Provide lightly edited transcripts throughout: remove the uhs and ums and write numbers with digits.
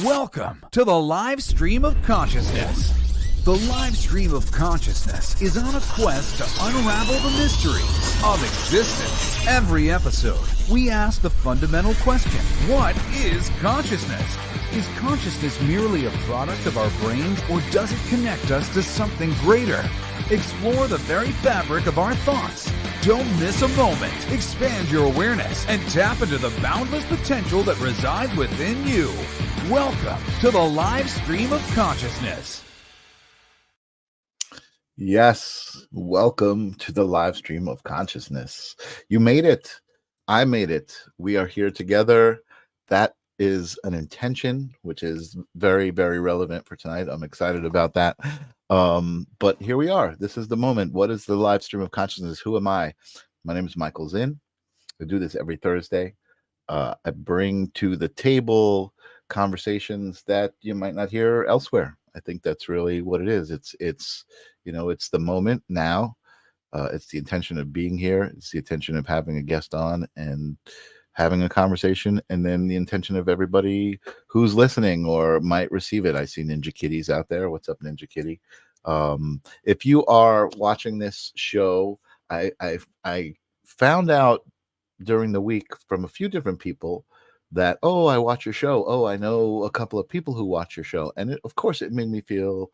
Welcome to the live stream of consciousness. The live stream of consciousness is on a quest to unravel the mysteries of existence. Every episode, we ask the fundamental question, what is consciousness? Is consciousness merely a product of our brains, or does it connect us to something greater? Explore the very fabric of our thoughts. Don't miss a moment. Expand your awareness and tap into the boundless potential that resides within you. Welcome to the live stream of consciousness. Yes, welcome to the live stream of consciousness. You made it. I made it. We are here together. That is an intention, which is very, very relevant for tonight. I'm excited about that. But here we are. This is the moment. What is the live stream of consciousness? Who am I? My name is Michael Zinn. I do this every Thursday. I bring to the table conversations that you might not hear elsewhere. I think that's really what it is. It's the moment now. It's the intention of being here. It's the intention of having a guest on and having a conversation, and then the intention of everybody who's listening or might receive it. I see Ninja Kitty's out there. What's up, Ninja Kitty? If you are watching this show, I found out during the week from a few different people that, oh, I watch your show. Oh, I know a couple of people who watch your show. And of course, it made me feel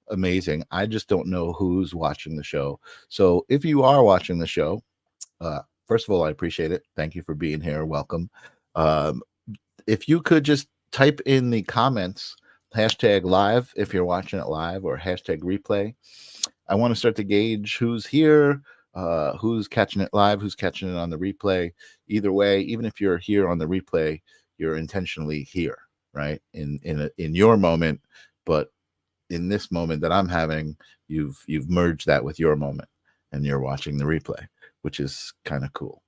amazing. I just don't know who's watching the show. So if you are watching the show, first of all, I appreciate it. Thank you for being here. Welcome. If you could just type in the comments, hashtag live if you're watching it live, or hashtag replay. I want to start to gauge who's here, who's catching it live, who's catching it on the replay. Either way, even if you're here on the replay, you're intentionally here, right? In your moment, but in this moment that I'm having, you've merged that with your moment, and you're watching the replay, which is kind of cool.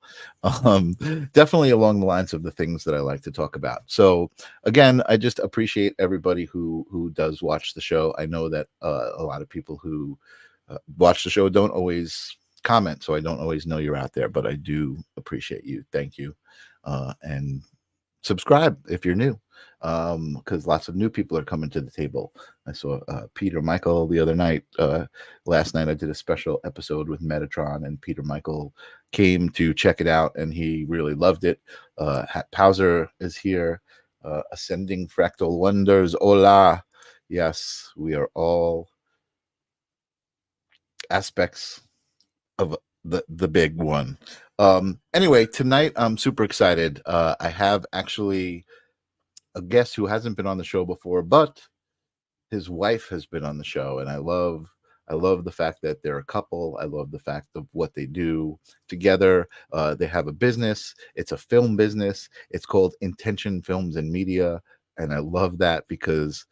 Definitely along the lines of the things that I like to talk about. So again, I just appreciate everybody who does watch the show. I know that a lot of people who watch the show don't always comment, so I don't always know you're out there, but I do appreciate you. Thank you. And subscribe if you're new, because lots of new people are coming to the table. I saw Peter Michael the other night. Last night I did a special episode with Metatron, and Peter Michael came to check it out, and he really loved it. Hat Pauser is here. Ascending Fractal Wonders. Hola. Yes, we are all aspects of the big one. Anyway, tonight I'm super excited. I have actually a guest who hasn't been on the show before, but his wife has been on the show, and I love the fact that they're a couple. I love the fact of what they do together. They have a business. It's a film business. It's called Intention Films and Media, and I love that because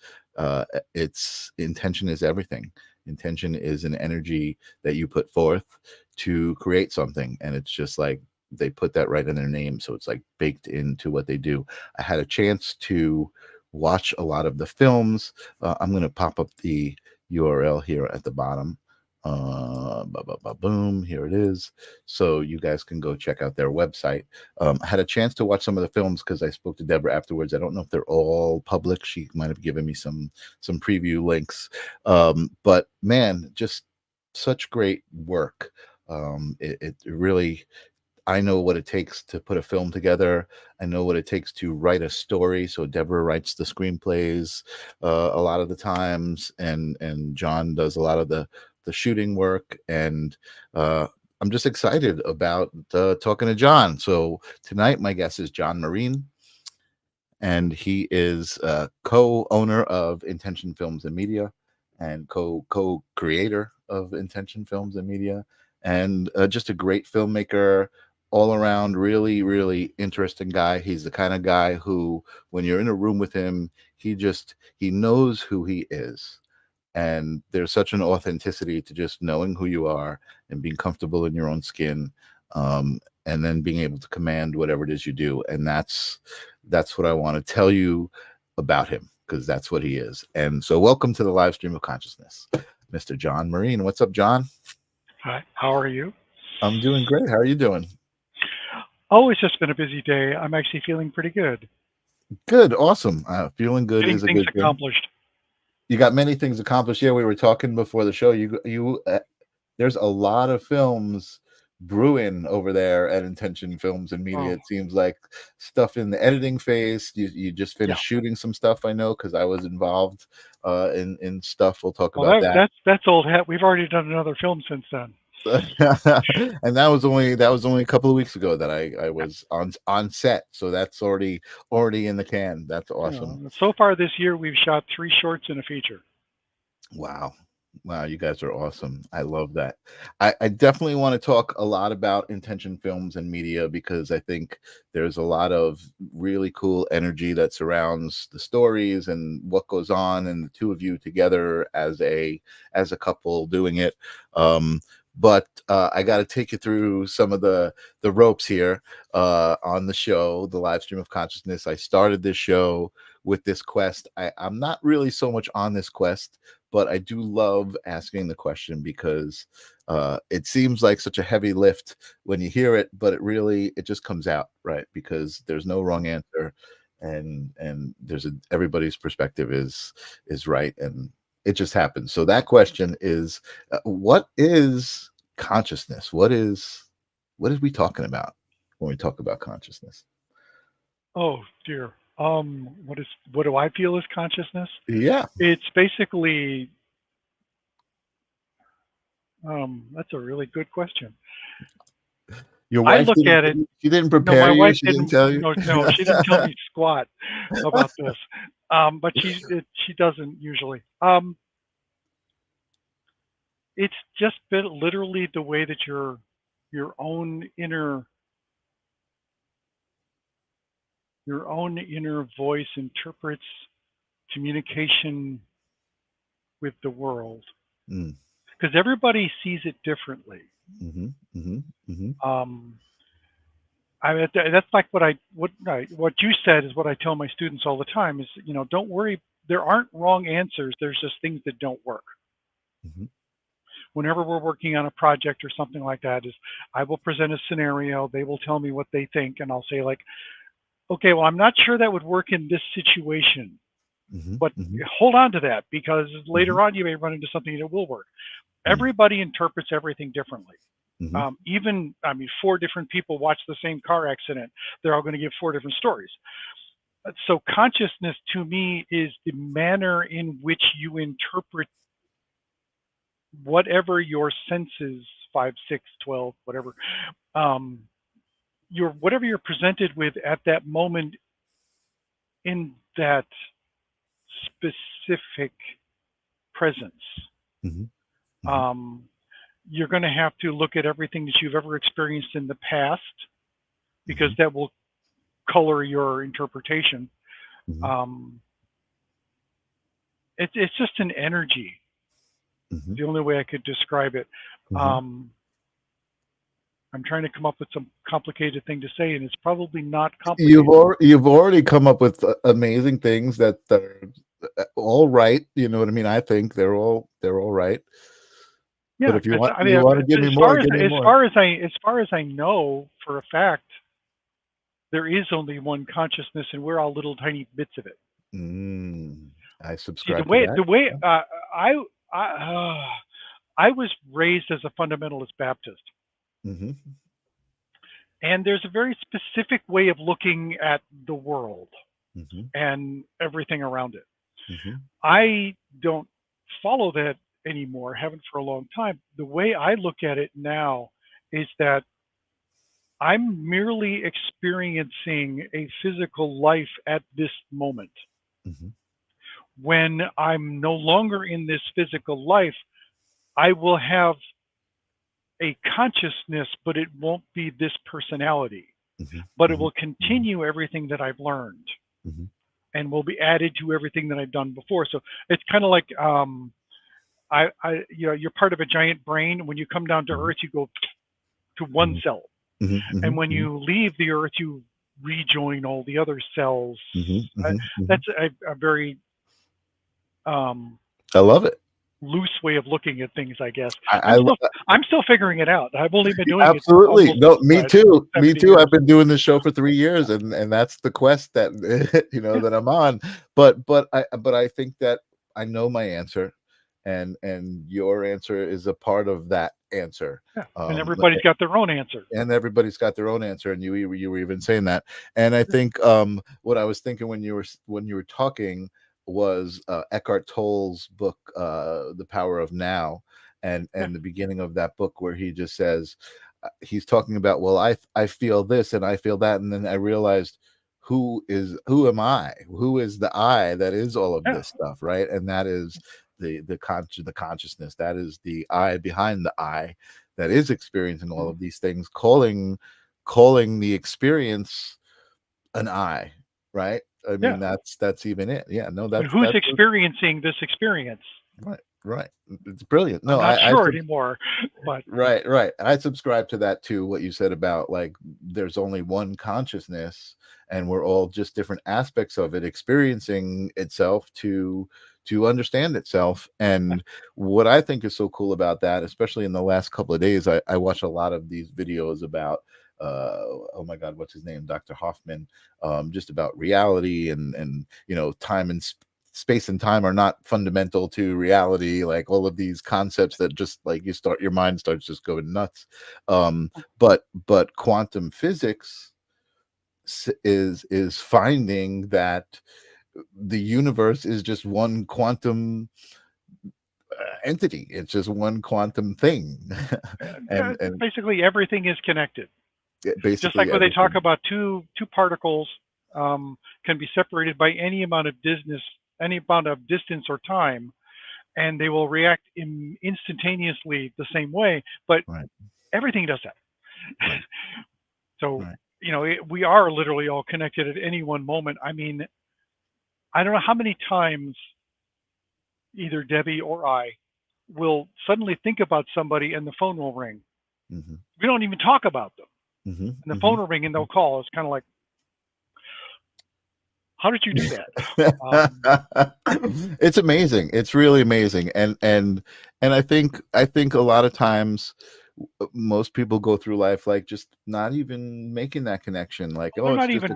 it's intention is everything. Intention is an energy that you put forth to create something, and it's just like they put that right in their name, so it's like baked into what they do. I had a chance to watch a lot of the films. I'm going to pop up the URL here at the bottom. Boom, here it is, so you guys can go check out their website. I had a chance to watch some of the films because I spoke to Deborah afterwards. I don't know if they're all public. She might have given me some preview links, but man, just such great work. It really, I know what it takes to put a film together. I know what it takes to write a story. So Deborah writes the screenplays a lot of the times, and John does a lot of the shooting work. And I'm just excited about talking to John. So tonight, my guest is John Marean, and he is co-owner of Intention Films and Media, and co-creator of Intention Films and Media, and just a great filmmaker all around. Really, really interesting guy. He's the kind of guy who, when you're in a room with him, he knows who he is. And there's such an authenticity to just knowing who you are and being comfortable in your own skin, and then being able to command whatever it is you do. And that's what I want to tell you about him, because that's what he is. And so welcome to the live stream of consciousness, Mr. John Marean. What's up, John? Hi, how are you? I'm doing great. How are you doing? Oh, it's just been a busy day. I'm actually feeling pretty good. Good, awesome. Feeling good Getting is a things good thing. accomplished. You got many things accomplished. Yeah, we were talking before the show. There's a lot of films brewing over there at Intention Films and Media. Oh, It seems like stuff in the editing phase. You just yeah. finished shooting some stuff, I know, because I was involved in stuff. We'll talk Well, about that. that's old hat. We've already done another film since then. And that was only a couple of weeks ago that I was on set. So that's already in the can. That's awesome. So far this year, we've shot 3 shorts and a feature. Wow. Wow, you guys are awesome. I love that. I definitely want to talk a lot about Intention Films and Media because I think there's a lot of really cool energy that surrounds the stories and what goes on, and the two of you together as a couple doing it. But I got to take you through some of the ropes here on the show, the live stream of consciousness. I started this show with this quest. I'm not really so much on this quest, but I do love asking the question because it seems like such a heavy lift when you hear it, but it just comes out, right? Because there's no wrong answer, and everybody's perspective is right, and it just happens. So that question is, what is consciousness? What is we talking about when we talk about consciousness? Oh dear. What do I feel is consciousness? Yeah. It's basically. That's a really good question. Your I wife look at it. she didn't No, prepare my you. wife She didn't didn't. tell you. No, she didn't tell me squat about this. But she doesn't usually. It's just been literally the way that your own inner voice interprets communication with the world, because everybody sees it differently. That's like what you said is what I tell my students all the time is, don't worry, there aren't wrong answers. There's just things that don't work. Whenever we're working on a project or something like that, is I will present a scenario, they will tell me what they think, and I'll say like, okay, well, I'm not sure that would work in this situation, but hold on to that because later on you may run into something that will work. Everybody interprets everything differently. Even, 4 different people watch the same car accident. They're all going to give 4 different stories. So consciousness to me is the manner in which you interpret whatever your senses, 5, 6, 12, whatever, whatever you're presented with at that moment in that specific presence. You're going to have to look at everything that you've ever experienced in the past, because that will color your interpretation. It's just an energy. The only way I could describe it. I'm trying to come up with some complicated thing to say, and it's probably not complicated. You've already come up with amazing things that are all right. You know what I mean? I think they're all right. Yeah, but if you want to give me more, give me more. As far as I know for a fact, there is only one consciousness, and we're all little tiny bits of it. I subscribe to that. The way I was raised as a fundamentalist Baptist, and there's a very specific way of looking at the world and everything around it. I don't follow that anymore, haven't for a long time. The way I look at it now is that I'm merely experiencing a physical life at this moment. When I'm no longer in this physical life, I will have a consciousness, but it won't be this personality. But it will continue everything that I've learned and will be added to everything that I've done before. So it's kind of like you're part of a giant brain. When you come down to Earth, you go to one cell. And when you leave the Earth, you rejoin all the other cells. That's a very... I love it. loose way of looking at things, I guess. I I'm still figuring it out. I've only been doing absolutely it no, me too. Me too. years. I've been doing this show for 3 years, and that's the quest that that I'm on. But I think that I know my answer, and your answer is a part of that answer. Yeah. And everybody's got their own answer. And everybody's got their own answer, and you were even saying that. And I think what I was thinking when you were talking was Eckhart Tolle's book, The Power of Now, and the beginning of that book where he just says, he's talking about, well, I feel this and I feel that, and then I realized who am I? Who is the I that is all of this stuff, right? And that is the consciousness. That is the I behind the I that is experiencing all of these things, calling the experience an I, right? I mean, that's even it. Yeah, no, who's experiencing this experience? Right. It's brilliant. No, I'm not sure anymore, but right. I subscribe to that too. What you said about, like, there's only one consciousness, and we're all just different aspects of it experiencing itself to understand itself. And what I think is so cool about that, especially in the last couple of days, I watch a lot of these videos about oh my God, what's his name? Dr. Hoffman, just about reality and time and space and time are not fundamental to reality, like all of these concepts that just, like, your mind starts just going nuts. But quantum physics is finding that the universe is just one quantum entity. It's just one quantum thing. and basically everything is connected. Just like when they talk about two particles can be separated by any amount of distance or time, and they will react instantaneously the same way, but everything does that. So we are literally all connected at any one moment. I mean, I don't know how many times either Debbie or I will suddenly think about somebody and the phone will ring. We don't even talk about them. And the phone will ring and they'll call. It's kind of like, how did you do that? It's amazing. It's really amazing. And I think a lot of times most people go through life like just not even making that connection. Like, they're not even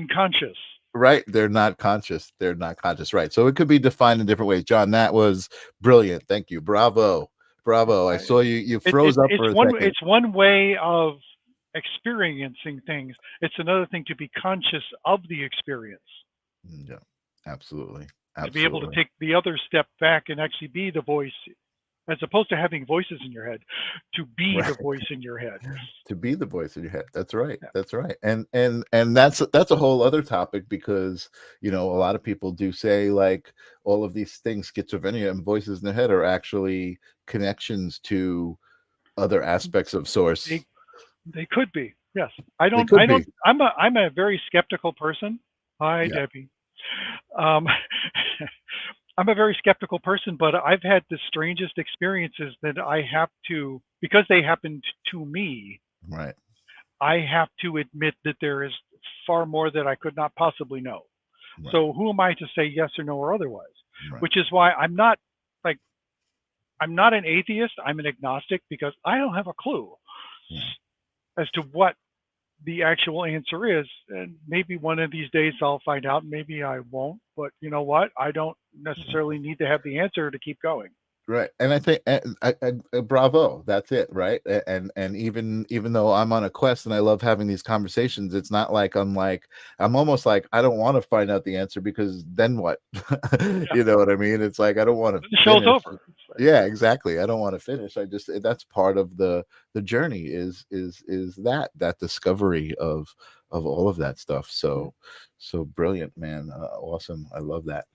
conscious. Right. They're not conscious. Right. So it could be defined in different ways. John, that was brilliant. Thank you. Bravo. I saw you froze up for a second. It's one way of experiencing things. It's another thing to be conscious of the experience. Yeah, absolutely. To be able to take the other step back and actually be the voice, as opposed to having voices in your head, to be the voice in your head. To be the voice in your head. That's right. Yeah. That's right. And that's a whole other topic, because a lot of people do say, like, all of these things, schizophrenia and voices in their head, are actually connections to other aspects of source. They could be. Yes. I'm a very skeptical person. Hi, Debbie. I'm a very skeptical person, but I've had the strangest experiences that I have to, because they happened to me. Right. I have to admit that there is far more that I could not possibly know. Right. So who am I to say yes or no or otherwise? Right. Which is why I'm not an atheist. I'm an agnostic, because I don't have a clue as to what the actual answer is. And maybe one of these days I'll find out, maybe I won't, but you know what? I don't necessarily need to have the answer to keep going. Right. And I think bravo, that's it. Right. And even though I'm on a quest and I love having these conversations, it's not like I'm almost like, I don't want to find out the answer, because then what? You know what I mean? It's like, I don't want to. The show's over. Yeah, exactly. I don't want to finish. That's part of the journey is that discovery of all of that stuff. So brilliant, man. Awesome. I love that.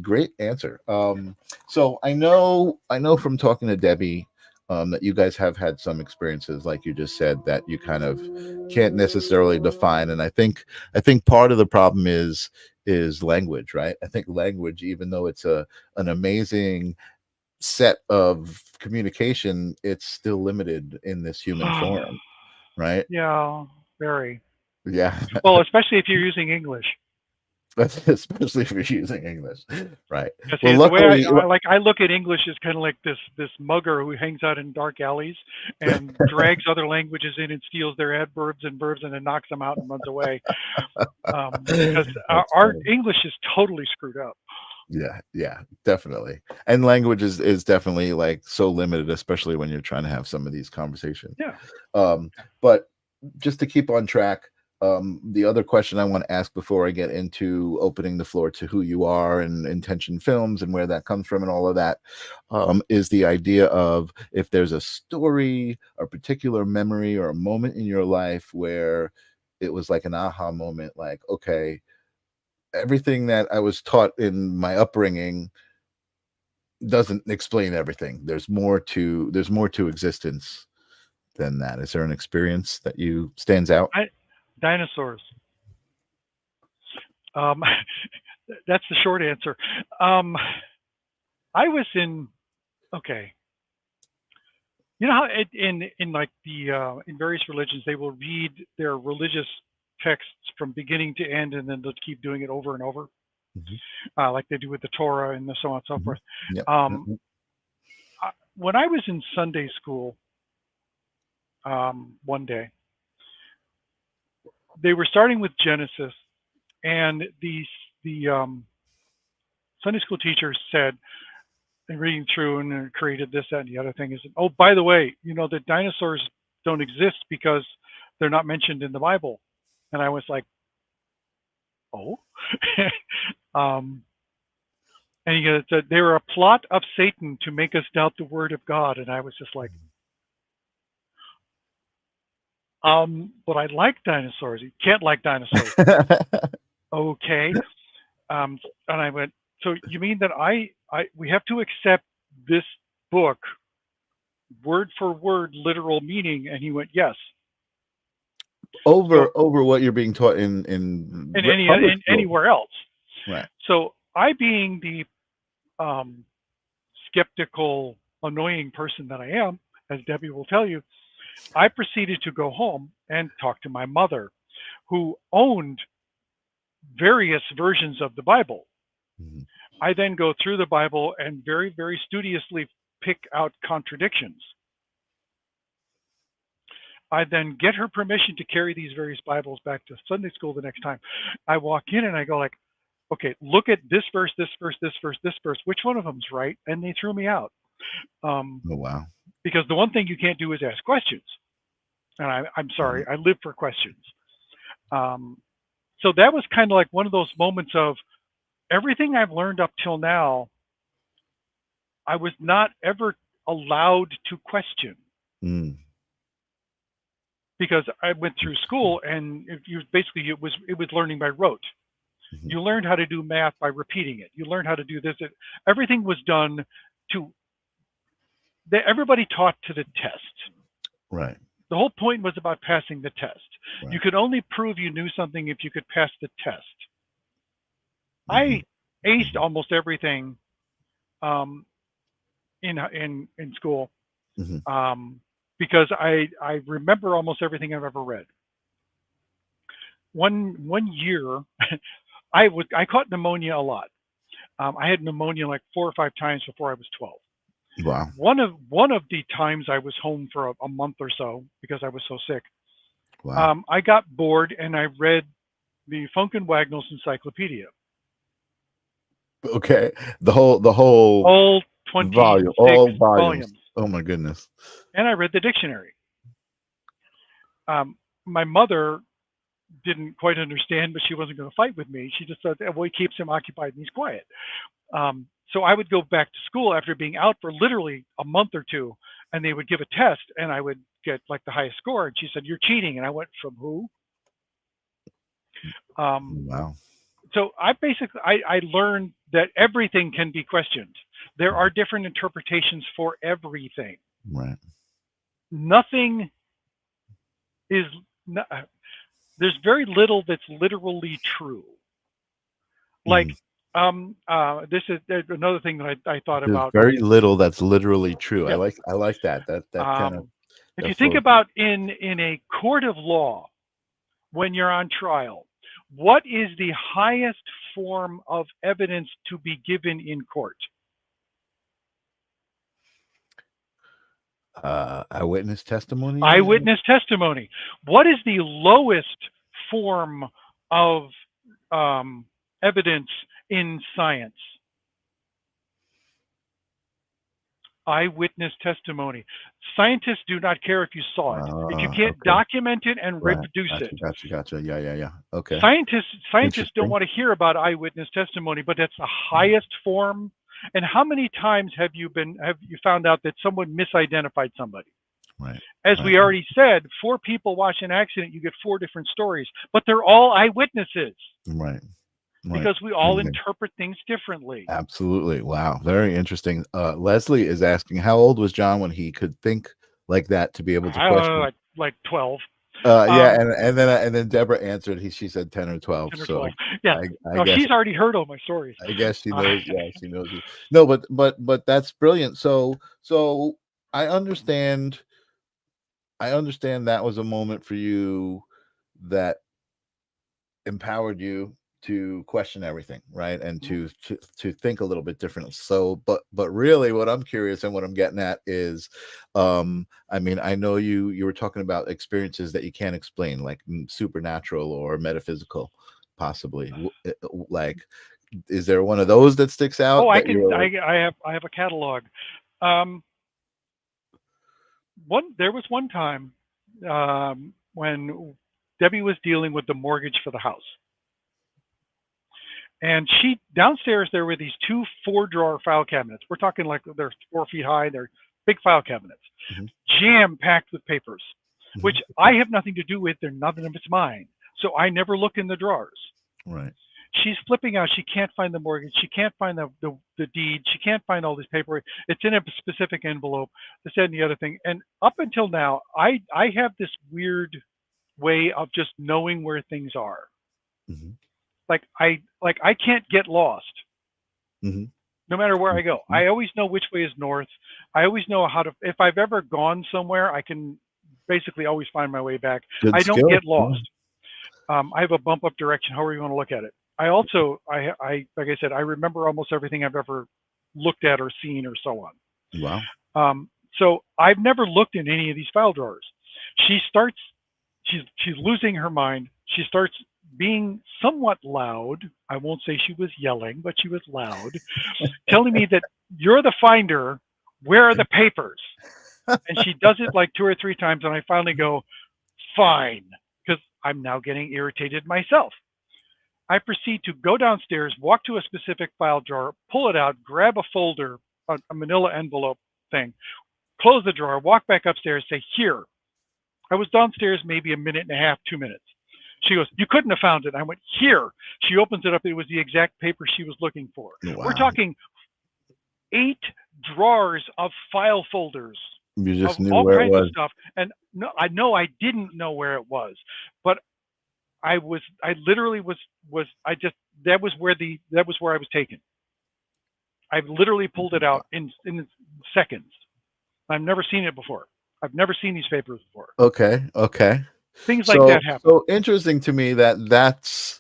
Great answer. So I know from talking to Debbie that you guys have had some experiences, like you just said, that you kind of can't necessarily define. And I think part of the problem is language, right? I think language, even though it's an amazing set of communication, it's still limited in this human form, right? Yeah, very. Yeah. Well, especially if you're using English. especially if you're using English, right? Yeah, see, Well, the way luckily, I look at English is kind of like this mugger who hangs out in dark alleys and drags other languages in and steals their adverbs and verbs and then knocks them out and runs away. Because that's our funny. English is totally screwed up. Yeah, definitely. And language is definitely like so limited, especially when you're trying to have some of these conversations. Yeah. But just to keep on track, the other question I want to ask before I get into opening the floor to who you are and Intention Films and where that comes from and all of that, is the idea of if there's a story, a particular memory, or a moment in your life where it was like an aha moment, like, okay, everything that I was taught in my upbringing doesn't explain everything. There's more to existence than that. Is there an experience that you stands out? Dinosaurs. That's the short answer. I was in, okay. You know how in like the in various religions they will read their religious texts from beginning to end, and then they'll keep doing it over and over, like they do with the Torah and so on and so forth. Yep. When I was in Sunday school, one day they were starting with Genesis, and the Sunday school teacher said, and reading through and created this, that, and the other thing is, oh, by the way, you know that dinosaurs don't exist because they're not mentioned in the Bible. And I was like, oh. And he goes, they were a plot of Satan to make us doubt the word of God. And I was just like, but I like dinosaurs. You can't like dinosaurs. Okay. And I went, so you mean that we have to accept this book word for word literal meaning? And he went, yes. Over what you're being taught in anywhere else. Right. So I, being the skeptical, annoying person that I am, as Debbie will tell you, I proceeded to go home and talk to my mother, who owned various versions of the Bible. I then go through the Bible and very, very studiously pick out contradictions. I then get her permission to carry these various Bibles back to Sunday school the next time. I walk in and I go like, okay, look at this verse, this verse, this verse, this verse. Which one of them's right? And they threw me out. Oh, wow. Because the one thing you can't do is ask questions. And I'm sorry, I live for questions. So that was kind of like one of those moments of everything I've learned up till now, I was not ever allowed to question. Because I went through school and it was learning by rote. You learned how to do math by repeating it. You learned how to do this. Everything was done everybody taught to the test. Right. The whole point was about passing the test. Right. You could only prove you knew something if you could pass the test. I aced almost everything in school. Because I remember almost everything I've ever read. One year, I caught pneumonia a lot. I had pneumonia like 4 or 5 times before I was 12. Wow. One of the times I was home for a month or so because I was so sick. Wow. I got bored and I read the Funk and Wagnall's encyclopedia. Okay, the whole 26 all volumes. Oh my goodness. And I read the dictionary. My mother didn't quite understand, but she wasn't going to fight with me. She just thought, well, he keeps him occupied and he's quiet. So I would go back to school after being out for literally a month or two, and they would give a test, and I would get like the highest score. And she said, "You're cheating." And I went, "From who?" Wow. So I learned that everything can be questioned. There are different interpretations for everything. Right. Nothing is. There's very little that's literally true. Like. This is another thing that I thought about. Very little that's literally true. Yeah. I like that. That kind of. If you think about in a court of law, when you're on trial, what is the highest form of evidence to be given in court? Eyewitness testimony. Eyewitness testimony. What is the lowest form of evidence in science? Eyewitness testimony. Scientists do not care if you saw it. If you can't document it and reproduce it. Gotcha. Yeah. Okay. Scientists don't want to hear about eyewitness testimony, but that's the highest form. And how many times have you found out that someone misidentified somebody? Right. As we already said, 4 people watch an accident, you get 4 different stories, but they're all eyewitnesses. Right. Because we all interpret things differently. Absolutely. Wow. Very interesting. Leslie is asking, how old was John when he could think like that to be able to question? Like 12. Yeah, and then Deborah answered. She said 10 or 12. 10 or 12. Yeah. I guess, she's already heard all my stories. I guess she knows. Yeah, she knows you. No, but that's brilliant. So I understand. That was a moment for you that empowered you to question everything, right? And to think a little bit differently. So, but really what I'm curious and what I'm getting at is, I mean, I know you were talking about experiences that you can't explain, like supernatural or metaphysical, possibly. Like, is there one of those that sticks out? Oh, I have a catalog. There was one time when Debbie was dealing with the mortgage for the house. And downstairs, there were these 2 4-drawer file cabinets. We're talking like they're 4 feet high. They're big file cabinets, jam-packed with papers, which I have nothing to do with. They're nothing of it's mine. So I never look in the drawers. Right. She's flipping out. She can't find the mortgage. She can't find the deed. She can't find all this paperwork. It's in a specific envelope, this, that, and the other thing. And up until now, I have this weird way of just knowing where things are. Like I can't get lost. No matter where I go. I always know which way is north. I always know how to, if I've ever gone somewhere, I can basically always find my way back. Good I don't skill. get lost. I have a bump up direction, however you want to look at it. I also, like I said, I remember almost everything I've ever looked at or seen or so on. Wow. So I've never looked in any of these file drawers. She's losing her mind. She starts being somewhat loud. I won't say she was yelling, but she was loud, telling me that you're the finder. Where are the papers? And she does it like 2 or 3 times. And I finally go, fine, because I'm now getting irritated myself. I proceed to go downstairs, walk to a specific file drawer, pull it out, grab a folder, a manila envelope thing, close the drawer, walk back upstairs, say, here. I was downstairs maybe a minute and a half, 2 minutes. She goes, you couldn't have found it. I went, here. She opens it up. It was the exact paper she was looking for. Wow. We're talking 8 drawers of file folders. You just knew all where kinds it was. of stuff. And no, I know I didn't know where it was, but I literally was that was where I was taken. I literally pulled it out in seconds. I've never seen it before. I've never seen these papers before. Okay. Things like that happen. So interesting to me that's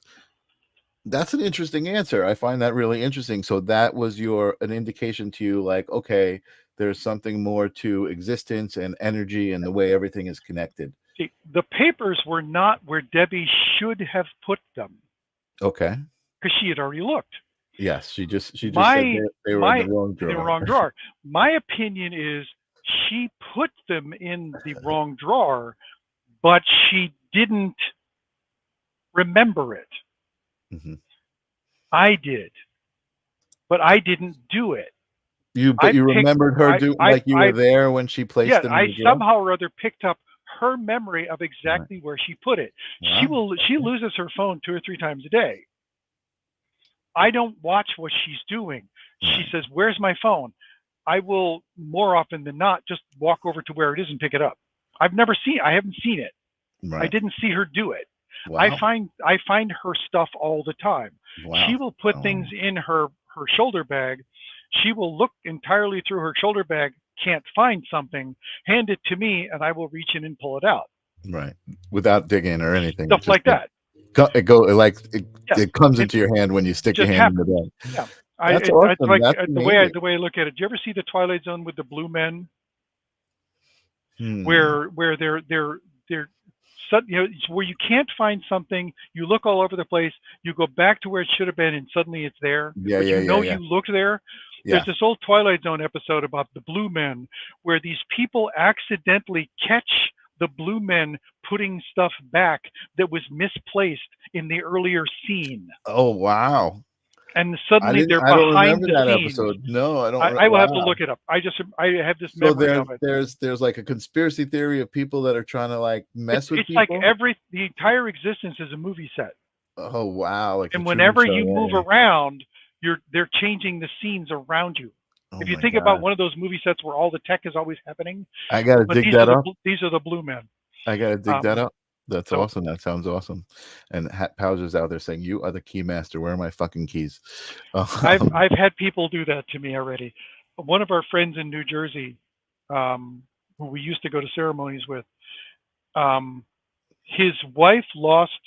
an interesting answer. I find that really interesting. So that was an indication to you, like, okay, there's something more to existence and energy and the way everything is connected. See, the papers were not where Debbie should have put them. Okay. Because she had already looked. Yes, she just said they were in the wrong drawer. In the wrong drawer. My opinion is she put them in the wrong drawer, but she didn't remember it. I did, but I didn't do it. You remembered her were there when she placed them in the drawer? I somehow or other picked up her memory of exactly where she put it. Wow. She loses her phone 2 or 3 times a day. I don't watch what she's doing. She says, where's my phone? I will more often than not just walk over to where it is and pick it up. I haven't seen it. Right. I didn't see her do it. Wow. I find her stuff all the time. Wow. She will put things in her shoulder bag. She will look entirely through her shoulder bag, can't find something, hand it to me, and I will reach in and pull it out. Right. Without digging or anything. Stuff like that. It comes into your hand when you stick your hand in the bag. Yeah. That's It's awesome. like That's the way I look at it. Do you ever see the Twilight Zone with the blue men, where they're where you can't find something, you look all over the place, you go back to where it should have been, and suddenly it's there. But you looked there. Yeah. There's this old Twilight Zone episode about the blue men, where these people accidentally catch the blue men putting stuff back that was misplaced in the earlier scene. Oh wow! And suddenly they're behind I don't remember the that scenes. episode. No, I don't. I will have to look it up. I have this memory of it. There's like a conspiracy theory of people that are trying to like mess with people. It's like the entire existence is a movie set. Oh wow! Like, and whenever you move around, they're changing the scenes around you. If you think about one of those movie sets where all the tech is always happening, I gotta dig that up. These are the blue men. I gotta dig that up. That's awesome. That sounds awesome. And Hat Powder's out there saying, "You are the key master. Where are my fucking keys?" I've had people do that to me already. One of our friends in New Jersey, who we used to go to ceremonies with, his wife lost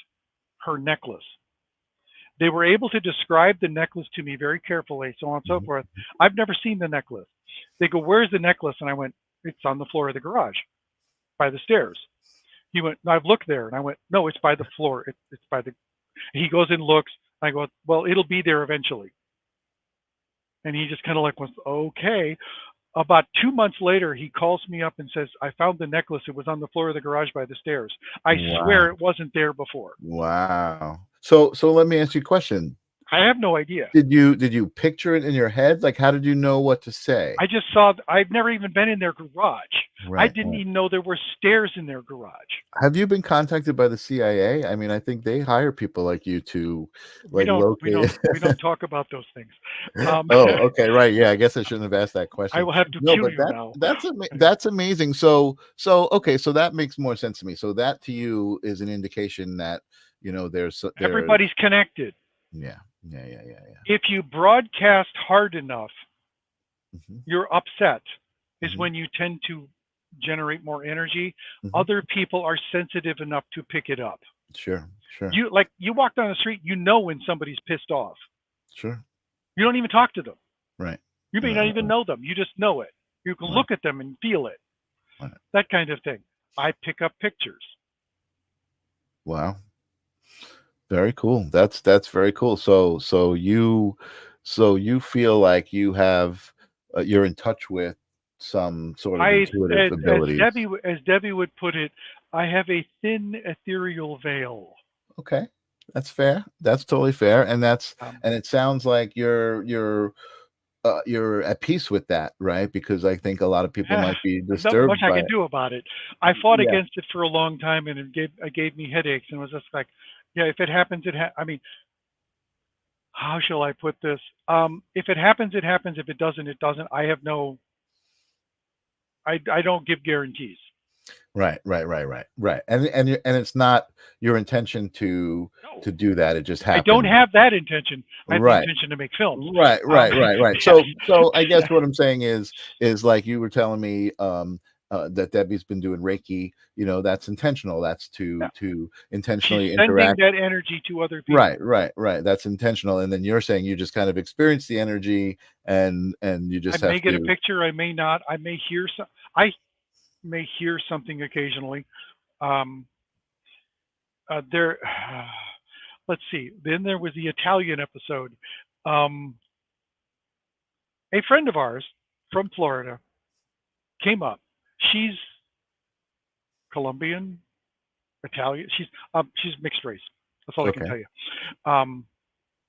her necklace. They were able to describe the necklace to me very carefully, so on and so forth. I've never seen the necklace. They go, "Where's the necklace?" And I went, "It's on the floor of the garage, by the stairs." He went, "No, I've looked there." And I went, "No, it's by the floor. It's by the." He goes and looks. I go, "Well, it'll be there eventually." And he just kind of like was, "Okay." About 2 months later, he calls me up and says, "I found the necklace. It was on the floor of the garage by the stairs. I swear it wasn't there before." Wow. So let me ask you a question. I have no idea. Did you picture it in your head? Like, how did you know what to say? I just saw. I've never even been in their garage. I didn't even know there were stairs in their garage. Have you been contacted by the CIA? I mean, I think they hire people like you to like locate. We don't talk about those things. Oh, okay, right. Yeah, I guess I shouldn't have asked that question. I will have to kill you now. That's amazing. So okay, so that makes more sense to me. So that to you is an indication that there's everybody's connected. Yeah. If you broadcast hard enough, you're upset is when you tend to generate more energy. Other people are sensitive enough to pick it up. Sure. You walk down the street, when somebody's pissed off. Sure. You don't even talk to them. Right. You may not even know them. You just know it. You can look at them and feel it. Right. That kind of thing. I pick up pictures. Wow. Very cool. That's very cool. So you feel like you're in touch with some sort of intuitive abilities. As Debbie would put it, I have a thin ethereal veil. Okay, that's fair. That's totally fair, and and it sounds like you're at peace with that, right? Because I think a lot of people might be disturbed. Not much I can do about it. I fought against it for a long time, and it gave me headaches, and it was just like, yeah, if it happens, I mean, how shall I put this? If it happens, it happens. If it doesn't, it doesn't. I don't give guarantees. Right. And it's not your intention to do that. It just happens. I don't have that intention. I have the intention to make films. Right. So I guess what I'm saying is like you were telling me that Debbie's been doing Reiki. That's intentional. That's to intentionally interact. Sending that energy to other people. Right. That's intentional. And then you're saying you just kind of experience the energy and you just I may get a picture. I may not. I may hear some. I may hear something occasionally. Let's see. Then there was the Italian episode. A friend of ours from Florida came up. She's Colombian, Italian. She's mixed race. That's all I can tell you.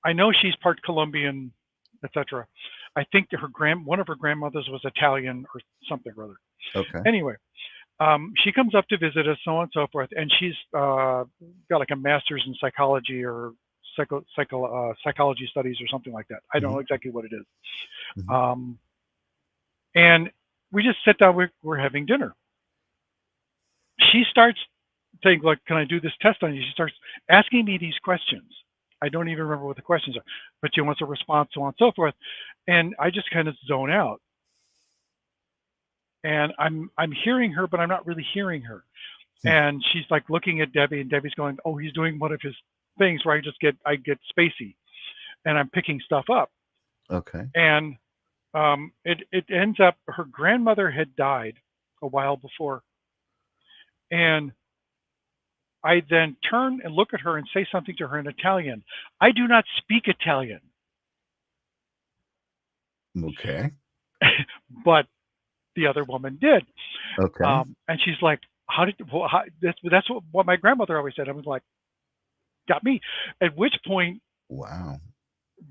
I know she's part Colombian, etc. I think one of her grandmothers was Italian or something or other. Okay. Anyway, she comes up to visit us, so on and so forth, and she's got like a master's in psychology or psychology studies or something like that. I don't know exactly what it is. And we just sit down. We're having dinner. She starts saying, like, "Can I do this test on you?" She starts asking me these questions. I don't even remember what the questions are, but she wants a response, so on and so forth. And I just kind of zone out. And I'm hearing her, but I'm not really hearing her. And she's like looking at Debbie, and Debbie's going, "Oh, he's doing one of his things where I get spacey, and I'm picking stuff up. Okay. And it ends up, her grandmother had died a while before, and I then turn and look at her and say something to her in Italian. I do not speak Italian. Okay. But the other woman did. Okay. And she's like, that's what my grandmother always said. I was like, got me. At which point, wow.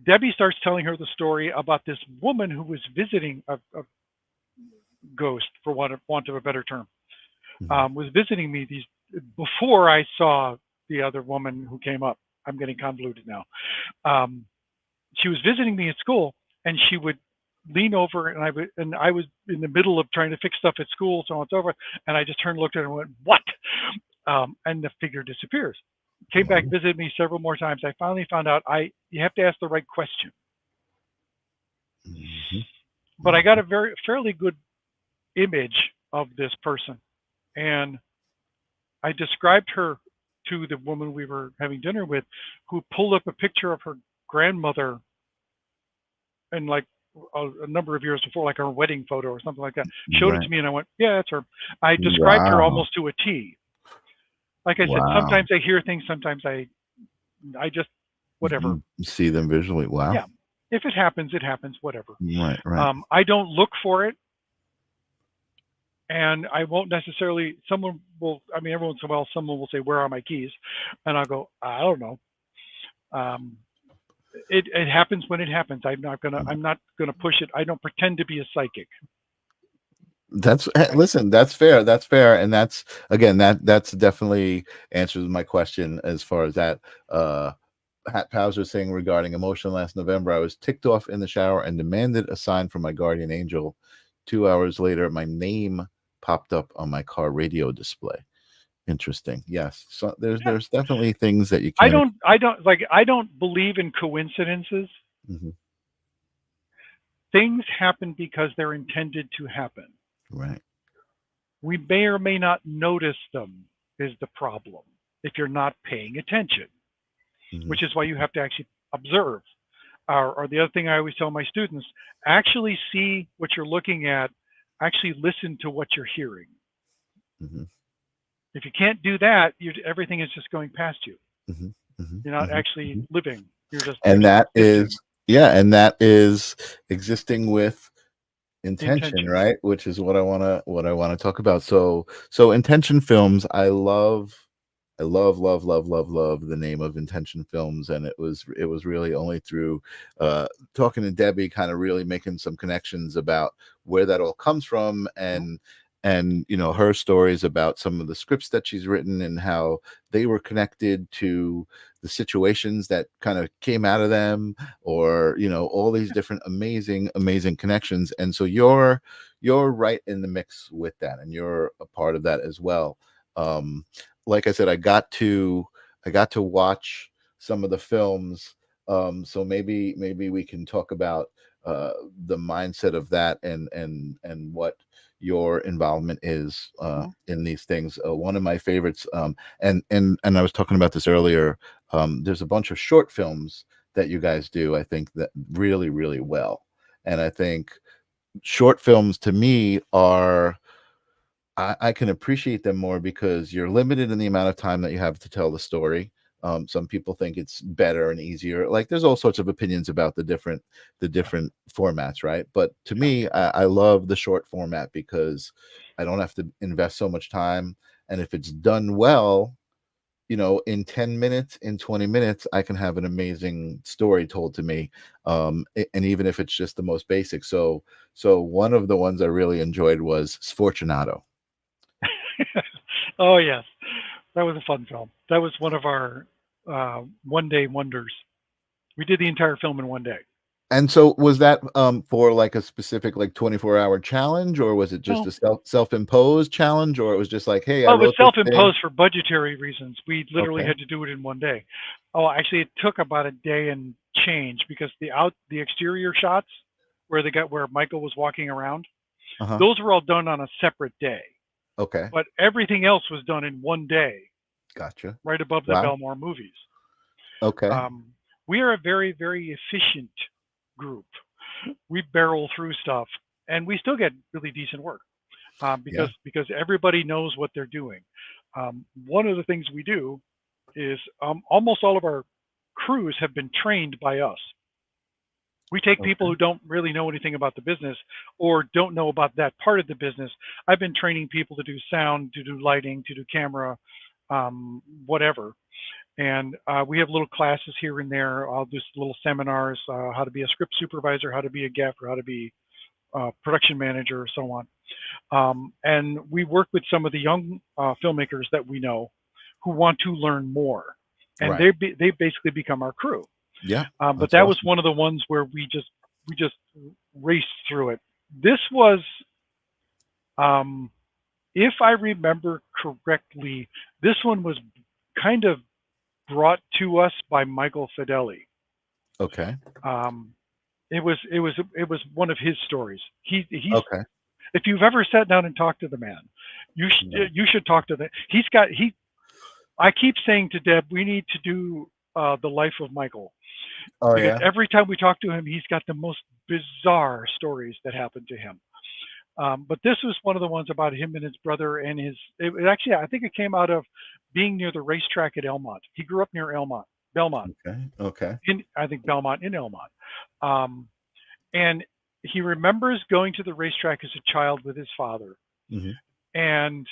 Debbie starts telling her the story about this woman who was visiting a ghost, for want of a better term, was visiting me before I saw the other woman who came up. I'm getting convoluted now. She was visiting me at school, and she would lean over, and I was in the middle of trying to fix stuff at school, so on and so forth, and I just turned, looked at her, and went, "What?" And the figure disappears. Came back, visited me several more times. I finally found out you have to ask the right question. But I got a fairly good image of this person, and I described her to the woman we were having dinner with, who pulled up a picture of her grandmother, and like a number of years before, like her wedding photo or something like that. Showed it to me, and I went, "Yeah, that's her." I described her almost to a T. Like I said, sometimes I hear things, sometimes I just, whatever. You see them visually. Wow. Yeah. If it happens, it happens, whatever. Right. I don't look for it, and I won't necessarily, every once in a while, someone will say, "Where are my keys?" And I'll go, "I don't know." It happens when it happens. I'm not gonna push it. I don't pretend to be a psychic. Listen, that's fair, and that's, again, that's definitely answers my question as far as that. Hat Pals was saying regarding emotion last November, I was ticked off in the shower and demanded a sign from my guardian angel. 2 hours later, my name popped up on my car radio display. Interesting. Yes. So there's definitely things that you can't. I don't believe in coincidences. Things happen because they're intended to happen. Right. We may or may not notice them is the problem if you're not paying attention, which is why you have to actually observe. Or the other thing I always tell my students, actually see what you're looking at, actually listen to what you're hearing. If you can't do that, everything is just going past you. You're not actually living. You're just, and that is existing with intention, right? Which is what I want to talk about. So Intention Films, I love the name of Intention Films, and it was really only through talking to Debbie, kind of really making some connections about where that all comes from, and her stories about some of the scripts that she's written and how they were connected to the situations that kind of came out of them, or all these different amazing connections. And so you're right in the mix with that, and you're a part of that as well. Like I said, I got to watch some of the films, so maybe we can talk about the mindset of that and what your involvement is in these things. One of my favorites, and I was talking about this earlier, there's a bunch of short films that you guys do, I think, that really, really well. And I think short films, to me, are, I can appreciate them more because you're limited in the amount of time that you have to tell the story. Some people think it's better and easier. Like, there's all sorts of opinions about the different formats, right? But to me, I love the short format because I don't have to invest so much time. And if it's done well, in 10 minutes, in 20 minutes, I can have an amazing story told to me. And even if it's just the most basic. So one of the ones I really enjoyed was Sfortunato. Oh yes, that was a fun film. That was one of our one-day wonders. We did the entire film in one day. And so was that for like a specific 24-hour challenge, or was it just a self-imposed challenge, or it was just like, hey, I wrote it was self-imposed for budgetary reasons. We literally had to do it in one day. Oh, actually, it took about a day and change because the exterior shots where Michael was walking around, those were all done on a separate day. But everything else was done in one day. Gotcha. Right above the Belmore movies. Okay. We are a very, very efficient group. We barrel through stuff, and we still get really decent work because everybody knows what they're doing. One of the things we do is almost all of our crews have been trained by us. We take people who don't really know anything about the business or don't know about that part of the business. I've been training people to do sound, to do lighting, to do camera, whatever. And we have little classes here and there. I'll do little seminars, how to be a script supervisor, how to be a gaffer, how to be a production manager, or so on. And we work with some of the young filmmakers that we know who want to learn more. And they basically become our crew. Yeah. But that was one of the ones where we just raced through it. This was, if I remember correctly, this one was kind of brought to us by Michael Fedeli. Okay. It was one of his stories. He's okay. If you've ever sat down and talked to the man, you should talk to the. I keep saying to Deb, we need to do the life of Michael. Oh, because every time we talk to him, he's got the most bizarre stories that happened to him. But this was one of the ones about him and his brother and it actually, I think it came out of being near the racetrack at Elmont. He grew up near Belmont. Okay. I think Belmont in Elmont. And he remembers going to the racetrack as a child with his father. Mm-hmm. And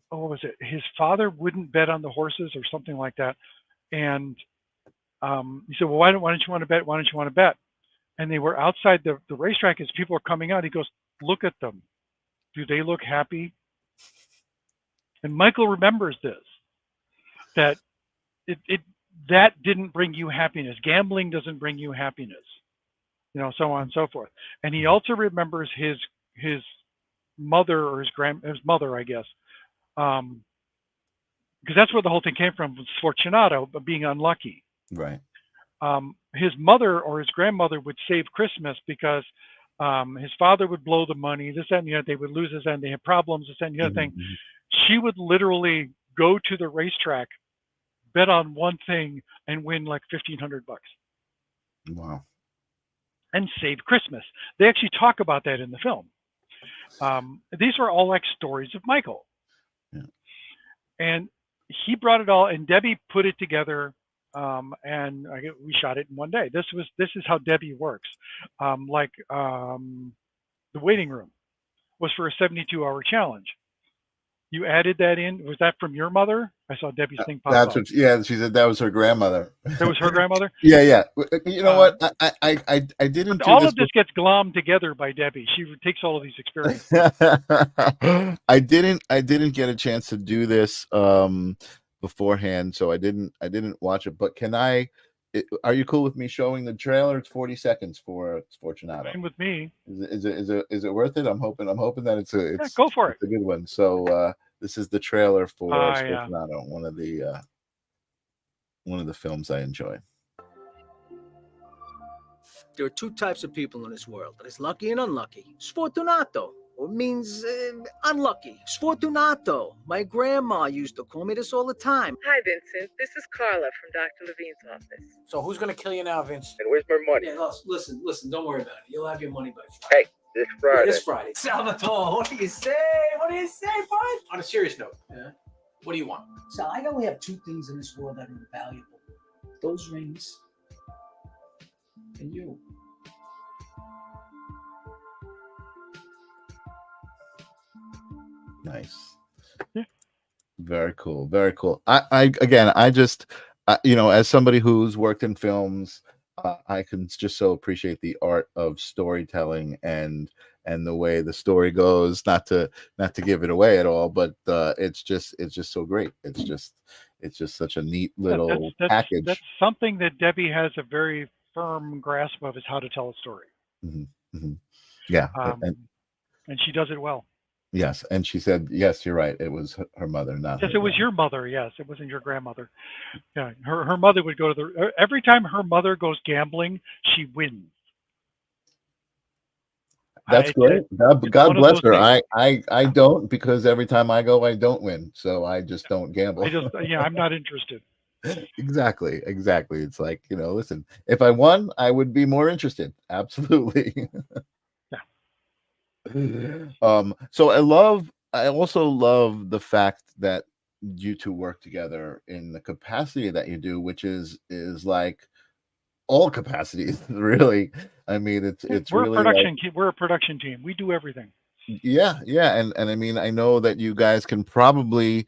what was it? His father wouldn't bet on the horses or something like that. And he said, well, why don't you want to bet? Why don't you want to bet? And they were outside the racetrack as people are coming out. He goes, look at them. Do they look happy? And Michael remembers this, that that didn't bring you happiness. Gambling doesn't bring you happiness, so on and so forth. And he also remembers his mother or his mother, I guess, because that's where the whole thing came from, was Fortunato, but being unlucky. Right. His mother or his grandmother would save Christmas because his father would blow the money, this, that, and the other. They would lose this, and they had problems, this, that, and the other thing. She would literally go to the racetrack, bet on one thing, and win like $1,500. Wow. And save Christmas. They actually talk about that in the film. These were all like stories of Michael. Yeah. And he brought it all, and Debbie put it together. And we shot it in one day. This is how Debbie works. The waiting room was for a 72-hour challenge. You added that in. Was that from your mother? I saw Debbie's thing pop up. She said that was her grandmother. That was her grandmother? Yeah. You know what? I didn't do all of this gets glommed together by Debbie. She takes all of these experiences. I didn't get a chance to do this beforehand, so I didn't watch it. But are you cool with me showing the trailer? It's 40 seconds for Fortunato. Fine with me. Is it worth it? I'm hoping that it's go for it. A good one. So this is the trailer for Yeah. Fortunato, one of the films I enjoy. There are two types of people in this world. There's lucky and unlucky. Sfortunato. It means unlucky. Sfortunato. My grandma used to call me this all the time. Hi, Vincent. This is Carla from Dr. Levine's office. So who's going to kill you now, Vince? And where's my money? Yeah, listen, don't worry about it. You'll have your money by Friday. Hey, this Friday. Yeah, this Friday. Salvatore, what do you say? Bud? On a serious note, what do you want? So I only have two things in this world that are valuable. Those rings and you. Nice. Yeah. Very cool. I just as somebody who's worked in films, I can just so appreciate the art of storytelling and the way the story goes. Not to give it away at all, but it's just so great. It's just such a neat little package. That's something that Debbie has a very firm grasp of, is how to tell a story. Mm-hmm. Mm-hmm. Yeah, and she does it well. Yes, and she said, yes, you're right. It was her mother, not yes, her it was your mother. Yes, it wasn't your grandmother. Yeah, her mother would go to every time her mother goes gambling, she wins. That's great. God bless her. I don't, because every time I go, I don't win. So I just don't gamble. I'm not interested. Exactly. It's like, listen, if I won, I would be more interested. Absolutely. So I also love the fact that you two work together in the capacity that you do, which is like all capacities, really. I mean, it's We're a really like, production we're a production team. We do everything. yeah, and I mean, I know that you guys can probably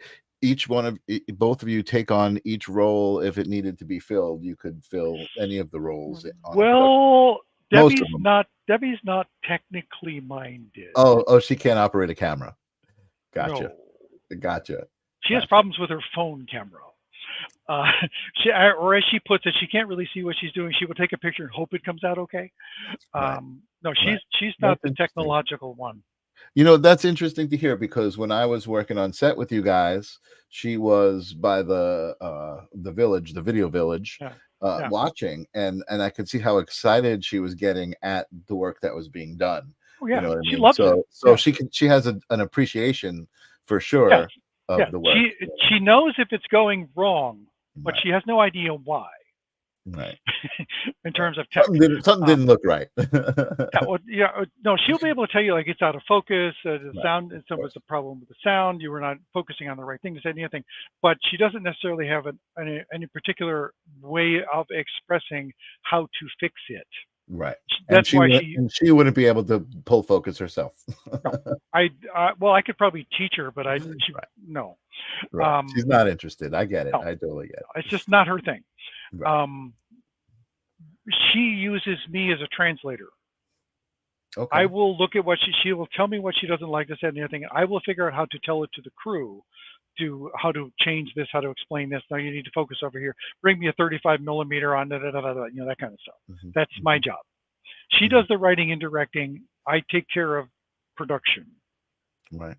both of you take on each role if it needed to be filled. You could fill any of the roles on a production. Well, Most of them. Debbie's not technically minded. Oh, she can't operate a camera. No. Gotcha. She has problems with her phone camera. Or as she puts it, she can't really see what she's doing. She will take a picture and hope it comes out okay. Right. No, she's That's not the interesting. technological one. That's interesting to hear, because when I was working on set with you guys, she was by the village, the video village, watching, and I could see how excited she was getting at the work that was being done. Oh yeah, You know what I she mean? loves So it. so she has an appreciation for sure of the work. She knows if it's going wrong, but Right. she has no idea why. Right. In terms of tech. Something didn't look right. No, she'll be able to tell you like it's out of focus, the sound, so was a problem with the sound, you were not focusing on the right thing, to say anything, but she doesn't necessarily have any particular way of expressing how to fix it. Right. That's why she wouldn't be able to pull focus herself. No, I could probably teach her, but no. Right. She's not interested. I get it. No, I totally get it. It's just not her thing. Right. She uses me as a translator. Okay. I will look at what she will tell me what she doesn't like, this, that, and the other thing. I will figure out how to tell it to the crew, how to change this, how to explain this. Now you need to focus over here. Bring me a 35 millimeter on that kind of stuff. Mm-hmm. That's my job. She does the writing and directing. I take care of production. Right.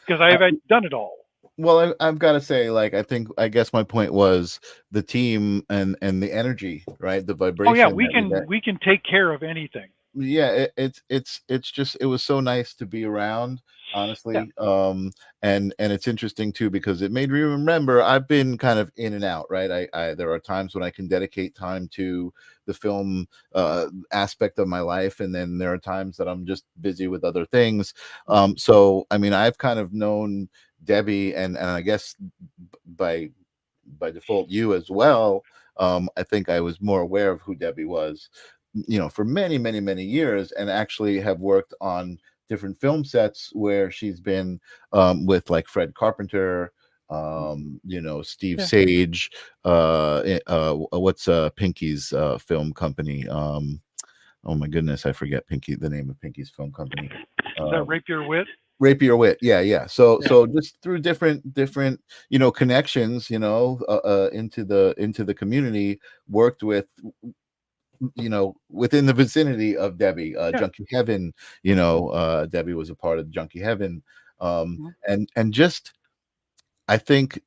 Because I've done it all. Well, I've got to say, like, I guess my point was the team and the energy, right? The vibration. Oh yeah, we can take care of anything. Yeah, it's just, it was so nice to be around, honestly. And it's interesting too, because it made me remember I've been kind of in and out, right? I there are times when I can dedicate time to the film aspect of my life, and then there are times that I'm just busy with other things. So I mean, I've kind of known Debbie, and I guess by default you as well. I think I was more aware of who Debbie was, for many, many, many years, and actually have worked on different film sets where she's been with like Fred Carpenter, Steve Sage, what's Pinky's film company? Oh my goodness, I forget the name of Pinky's film company. Is that Rapier Wit? Rapier Wit, yeah. So just through different connections, into the community, worked with, within the vicinity of Debbie, Junkie Heaven, Debbie was a part of Junkie Heaven, and just, I think,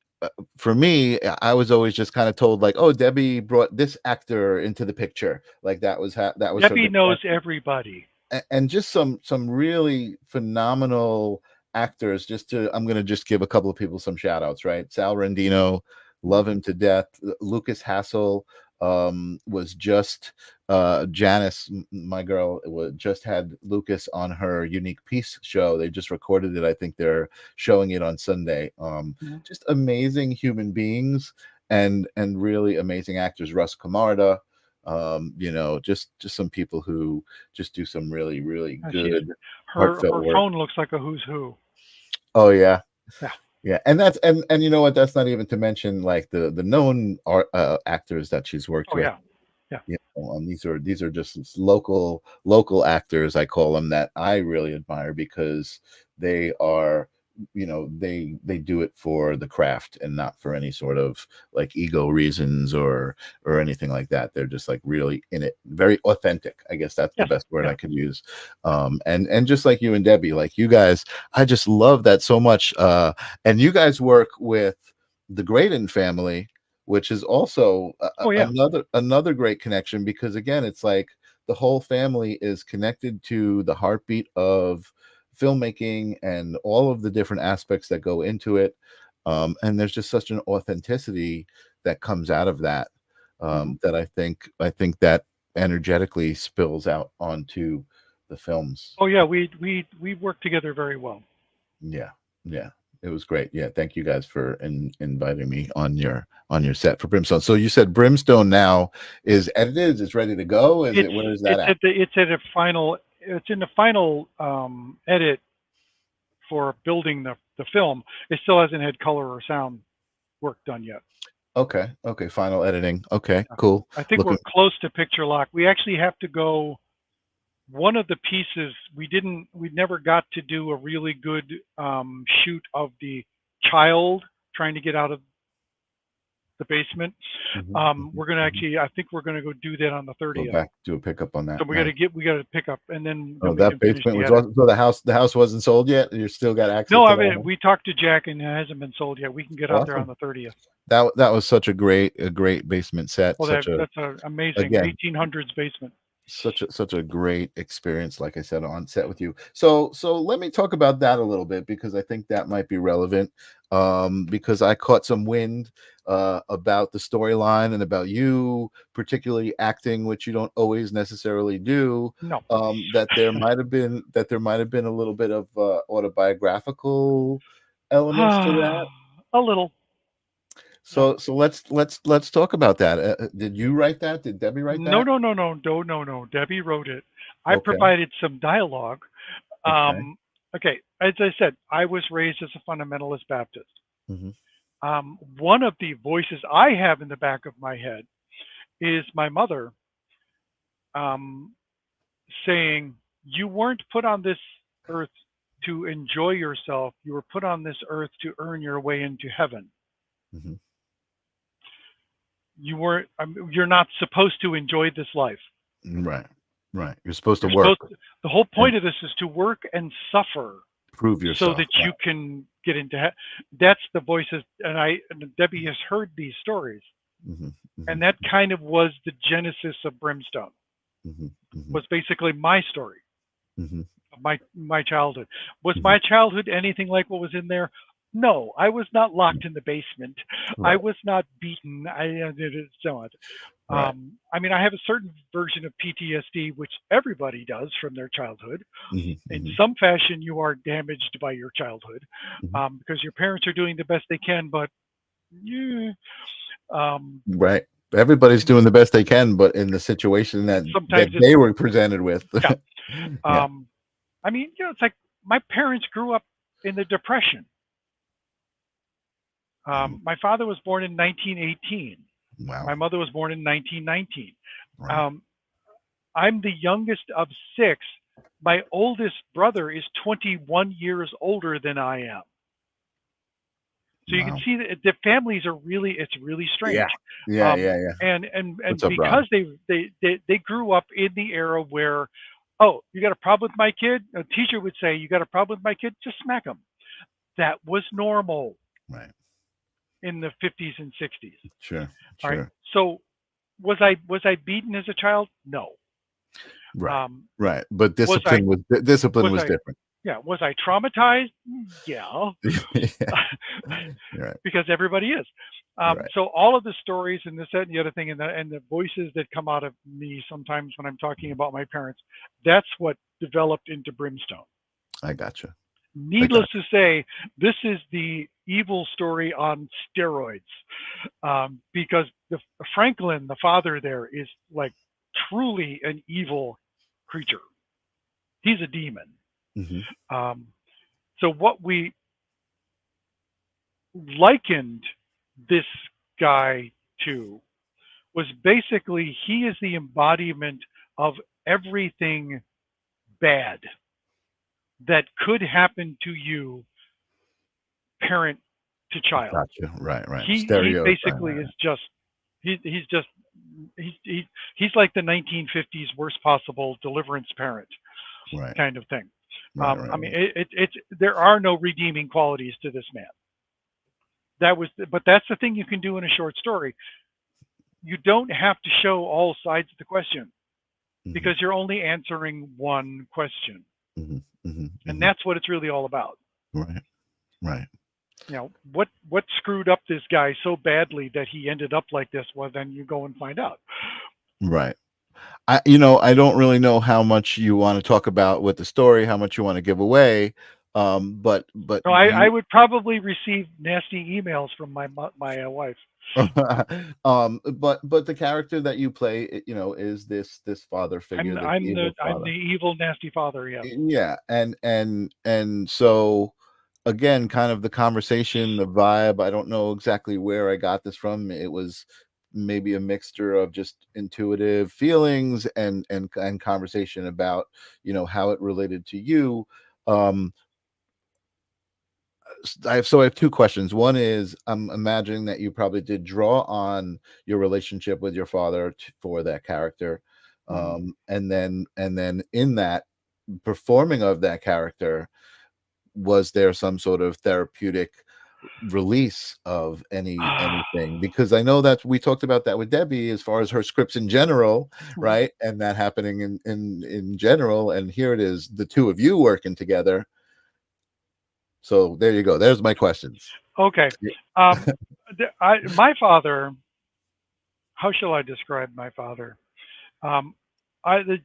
for me, I was always just kind of told like, oh, Debbie brought this actor into the picture, like that was Debbie knows everybody, and just some really phenomenal actors. I'm going to just give a couple of people some shout outs, right? Sal Rendino, love him to death. Lucas Hassel was just Janice, my girl, just had Lucas on her Unique Piece show. They just recorded it. I think they're showing it on Sunday. Just amazing human beings and really amazing actors. Russ Camarda, just some people who just do some really, really good heartfelt work. Her phone looks like a who's who. Oh yeah. Yeah, and that's and you know what? That's not even to mention like the known actors that she's worked with. Yeah. These are just local actors, I call them, that I really admire, because they are, they do it for the craft and not for any sort of like ego reasons or anything like that. They're just like really in it, very authentic. I guess that's the best word I could use. And just like you and Debbie, like you guys, I just love that so much. And you guys work with the Graydon family, which is also another great connection, because again, it's like the whole family is connected to the heartbeat of filmmaking and all of the different aspects that go into it. And there's just such an authenticity that comes out of that, that I think that energetically spills out onto the films. Oh yeah, we work together very well. Yeah, it was great. Yeah, thank you guys for inviting me on your set for Brimstone. So you said Brimstone now is edited, it's ready to go. Where is that at? It's in the final edit for building the film. It still hasn't had color or sound work done yet. Okay, final editing. Okay, cool. I think we're close to picture lock. We actually have to go. One of the pieces we never got to do a really good shoot of the child trying to get out of the basement. We're gonna I think we're gonna go do that on the 30th. Go back, do a pickup on that. So we gotta pick up, and then that basement was also, so the house wasn't sold yet. You still got access. No, to I mean we talked to Jack, and it hasn't been sold yet. We can get out there on the 30th. That was such a great basement set. Well, that's an amazing 1800s basement. Such a great experience, like I said, on set with you. So let me talk about that a little bit, because I think that might be relevant, because I caught some wind about the storyline and about you particularly acting, which you don't always necessarily do. No. That there might have been a little bit of autobiographical elements to that. A little. So let's talk about that. Did you write that? Did Debbie write that? No. Debbie wrote it. I provided some dialogue. Okay. As I said, I was raised as a fundamentalist Baptist. One of the voices I have in the back of my head is my mother saying, "You weren't put on this earth to enjoy yourself. You were put on this earth to earn your way into heaven." You're not supposed to enjoy this life. Right. You're supposed to work. The whole point of this is to work and suffer. Prove yourself. So that you can get into heaven. That's the voices. And Debbie has heard these stories. And that kind of was the genesis of Brimstone. Was basically my story. My childhood. Was my childhood anything like what was in there? No, I was not locked in the basement. I was not beaten. I did it so on. I mean, I have a certain version of PTSD, which everybody does from their childhood. In some fashion, you are damaged by your childhood because your parents are doing the best they can, but right. Everybody's doing the best they can, but in the situation that they were presented with. I mean, it's like my parents grew up in the Depression. My father was born in 1918. Wow. My mother was born in 1919. Right. I'm the youngest of 6. My oldest brother is 21 years older than I am. So you can see that the families are it's really strange. Yeah. And because they grew up in the era where, you got a problem with my kid? A teacher would say, you got a problem with my kid? Just smack him. That was normal. Right. In the 50s and 60s. Sure. All right. So was I beaten as a child? No. Right. But discipline was different. Yeah. Was I traumatized? Yeah. Right. Because everybody is. So all of the stories and this, that, and the other thing, and the voices that come out of me sometimes when I'm talking about my parents, that's what developed into Brimstone. I gotcha. Needless to say, this is the evil story on steroids, because Franklin, the father there, is like truly an evil creature. He's a demon. So what we likened this guy to was basically he is the embodiment of everything bad that could happen to you, parent to child. Gotcha. Right. He basically is just he's like the 1950s worst possible deliverance parent, kind of thing. I mean, it's there are no redeeming qualities to this man. But that's the thing you can do in a short story. You don't have to show all sides of the question because you're only answering one question. And that's what it's really all about. Right. you know, what screwed up this guy so badly that he ended up like this? Well, then you go and find out. Right. I don't really know how much you want to talk about with the story, how much you want to give away. But No, I would probably receive nasty emails from my wife. but the character that you play, is this father figure, I'm evil father. the evil, nasty father. Yes. Yeah, and so again, kind of the conversation, the vibe. I don't know exactly where I got this from. It was maybe a mixture of just intuitive feelings and conversation about how it related to you. I have two questions. One is, I'm imagining that you probably did draw on your relationship with your father for that character, and then in that performing of that character, was there some sort of therapeutic release of anything? Because I know that we talked about that with Debbie as far as her scripts in general, right? And that happening in general, and here it is, the two of you working together. So there you go. There's my questions. Okay. My father, how shall I describe my father?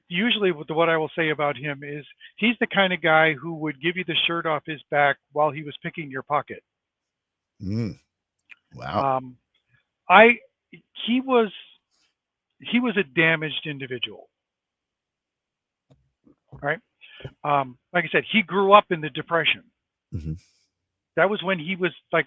Usually what I will say about him is he's the kind of guy who would give you the shirt off his back while he was picking your pocket. Wow. He was a damaged individual, right? Like I said, he grew up in the Depression. That was when he was like,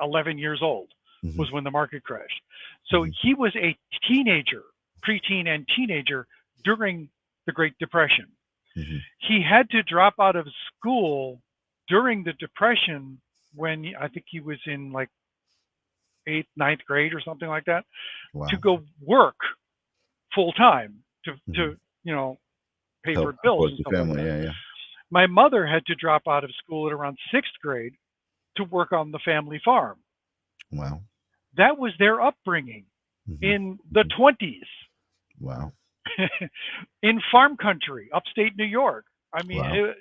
11 years old was when the market crashed. So he was a teenager, preteen and teenager during the Great Depression. He had to drop out of school during the Depression when I think he was in like 8th, 9th grade or something like that, to go work full time to pay for bills and stuff family. like that. Yeah. My mother had to drop out of school at around 6th grade to work on the family farm. Wow. That was their upbringing in the 20s. Wow. In farm country, upstate New York. I mean,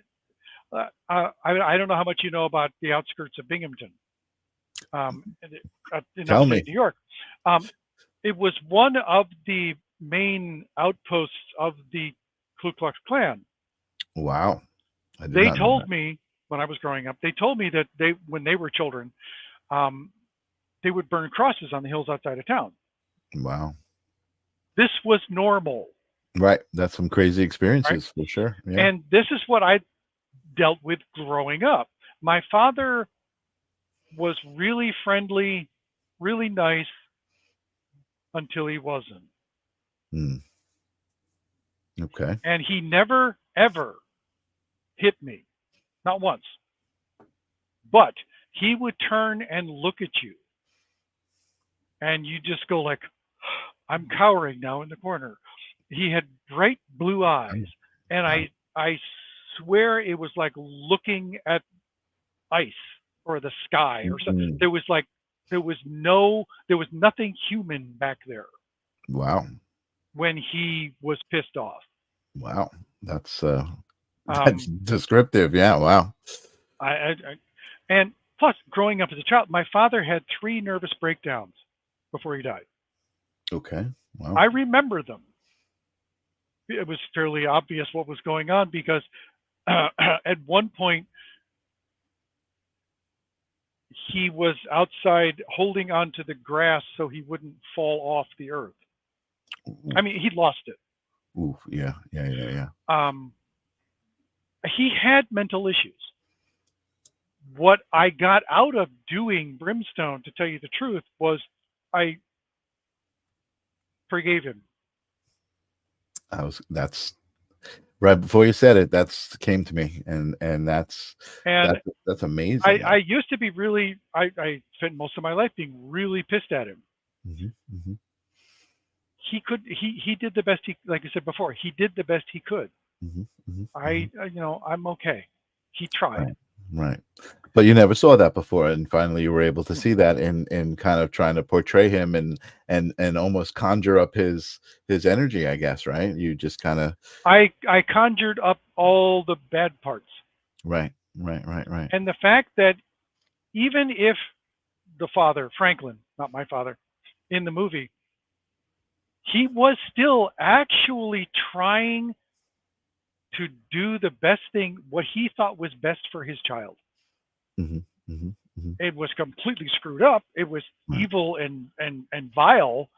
wow. I don't know how much you know about the outskirts of Binghamton, in Tell upstate me. New York. It was one of the main outposts of the Ku Klux Klan. Wow. They told me when I was growing up, they told me that when they were children, they would burn crosses on the hills outside of town. Wow. This was normal. Right. That's some crazy experiences, right? For sure. Yeah. And this is what I dealt with growing up. My father was really friendly, really nice until he wasn't. Okay. And he never, ever hit me. Not once. But he would turn and look at you. And you just go like, I'm cowering now in the corner. He had bright blue eyes. And I swear it was like looking at ice or the sky or something. There was nothing human back there. Wow. When he was pissed off. Wow. That's descriptive. Yeah. Wow. And plus, growing up as a child, my father had 3 nervous breakdowns before he died. Okay. Wow. I remember them. It was fairly obvious what was going on because at one point he was outside holding onto the grass so he wouldn't fall off the earth. I mean, he lost it. Ooh, yeah. He had mental issues. What I got out of doing Brimstone, to tell you the truth, was I forgave him. That's right before you said it. That's came to me, and that's amazing. I used to be really. I spent most of my life being really pissed at him. He did the best he, like I said before, he did the best he could. I'm okay. He tried. Right. But you never saw that before, and finally you were able to see that in kind of trying to portray him and almost conjure up his energy, I guess, right? You just kind of I conjured up all the bad parts. Right. And the fact that even if the father, Franklin, not my father, in the movie, he was still actually trying to do the best thing, what he thought was best for his child. Mm-hmm. Mm-hmm. Mm-hmm. It was completely screwed up. It was Right. evil and vile,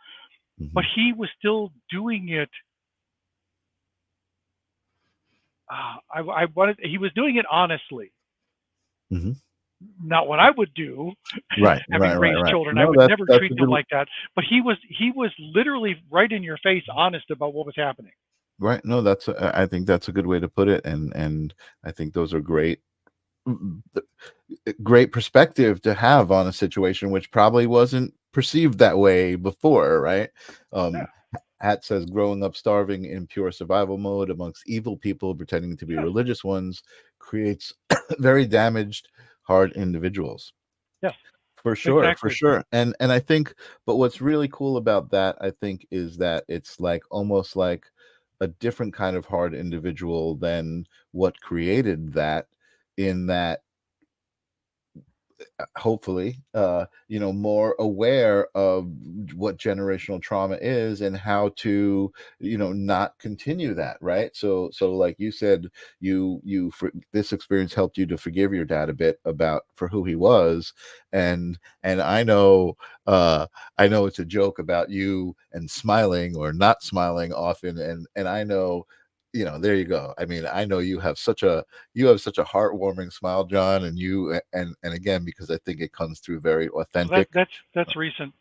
Mm-hmm. but he was still doing it. He was doing it honestly. Mm-hmm. Not what I would do. Right. Having right. raised Right. children, No, I would never that's treat a them good. like that. But he was literally right in your face, honest about what was happening. Right. No, I think that's a good way to put it, and I think those are great perspective to have on a situation which probably wasn't perceived that way before, right? Yeah. Hat says growing up starving in pure survival mode amongst evil people pretending to be Yes. religious ones creates very damaged, hard individuals. Yes. For sure, Exactly. for sure. And I think, but what's really cool about that, I think, is that it's like almost like a different kind of hard individual than what created that, in that hopefully more aware of what generational trauma is and how to not continue that, right? So like you said, this experience helped you to forgive your dad a bit about for who he was. And I know it's a joke about you and smiling or not smiling often, and I know, there you go. I mean, I know you have such a heartwarming smile, John, and and again, because I think it comes through very authentic. That's recent.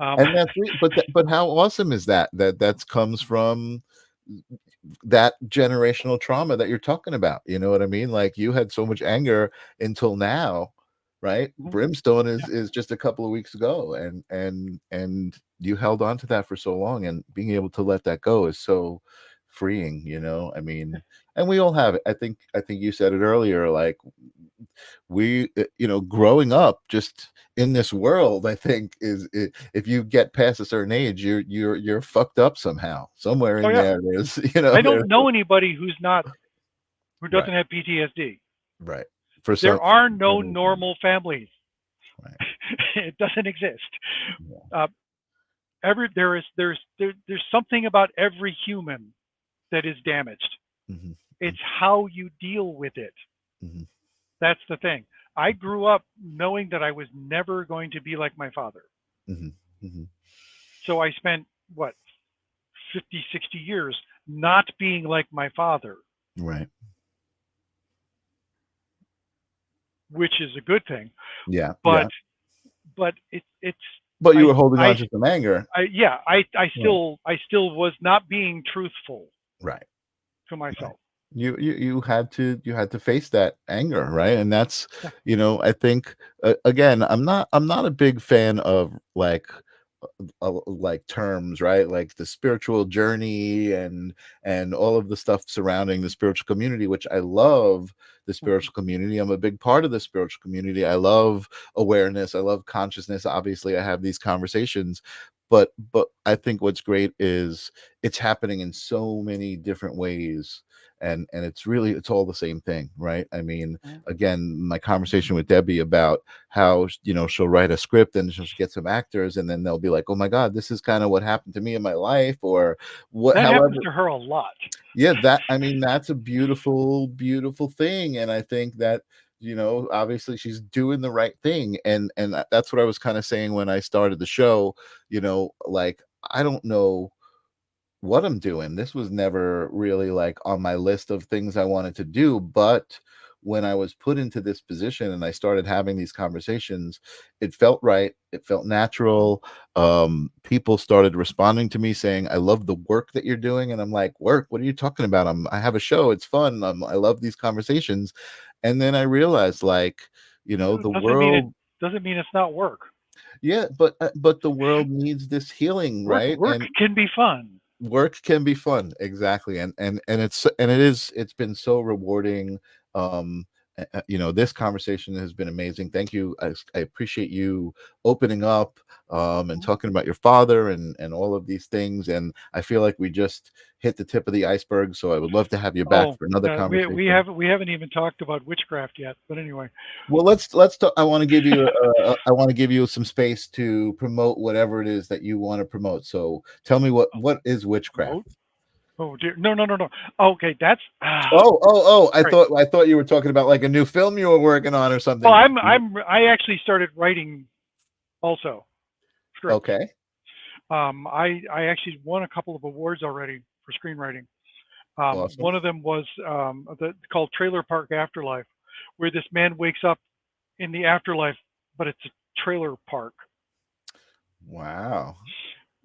And but how awesome is that comes from that generational trauma that you're talking about? You know what I mean? Like, you had so much anger until now, right? Mhm. Brimstone is just a couple of weeks ago, and you held on to that for so long, and being able to let that go is so freeing. I mean, and we all have it. I think you said it earlier, like, we growing up just in this world, I think, if you get past a certain age, you're fucked up somehow. Somewhere in there is, I don't know anybody who doesn't Right. have PTSD. Right. There are no normal families. Right. It doesn't exist. Yeah. There's something about every human that is damaged. Mm-hmm. It's how you deal with it. Mm-hmm. That's the thing. I grew up knowing that I was never going to be like my father. Mm-hmm. Mm-hmm. So I spent 50, 60 years not being like my father. Right. Which is a good thing. Yeah. But it's. But you were holding on to some anger. I still was not being truthful. Right. To myself. Right. You had to face that anger, right? And that's, I think, again, I'm not a big fan of like terms, right? Like the spiritual journey and all of the stuff surrounding the spiritual community, which I love. The spiritual community, I'm a big part of the spiritual community. I love awareness, I love consciousness. Obviously, I have these conversations, but I think what's great is it's happening in so many different ways, and it's all the same thing, right? I mean, again, my conversation with Debbie about how she'll write a script and she'll get some actors, and then they'll be like, oh my God, this is kind of what happened to me in my life, or what. That happens to her a lot. Yeah, that's a beautiful thing, and I think that obviously she's doing the right thing, and that's what I was kind of saying when I started the show. Like, I don't know what I'm doing. This was never really like on my list of things I wanted to do, but when I was put into this position and I started having these conversations, it felt right. It felt natural. People started responding to me saying, I love the work that you're doing. And I'm like, work? What are you talking about? I have a show. It's fun. I love these conversations. And then I realized, like, the world doesn't mean it's not work. Yeah, but the world needs this healing, right? Work can be fun. Work can be fun, exactly, and it's been so rewarding, This conversation has been amazing. Thank you. I appreciate you opening up and talking about your father and all of these things. And I feel like we just hit the tip of the iceberg. So I would love to have you back for another conversation. We haven't even talked about witchcraft yet. But anyway. Well, let's talk. I want to give you some space to promote whatever it is that you want to promote. So tell me what is witchcraft? Oh dear, no. Okay, that's. I thought you were talking about like a new film you were working on or something. Well, I actually started writing, also. Scripts. Okay. I actually won a couple of awards already for screenwriting. Awesome. One of them was called Trailer Park Afterlife, where this man wakes up in the afterlife, but it's a trailer park. Wow.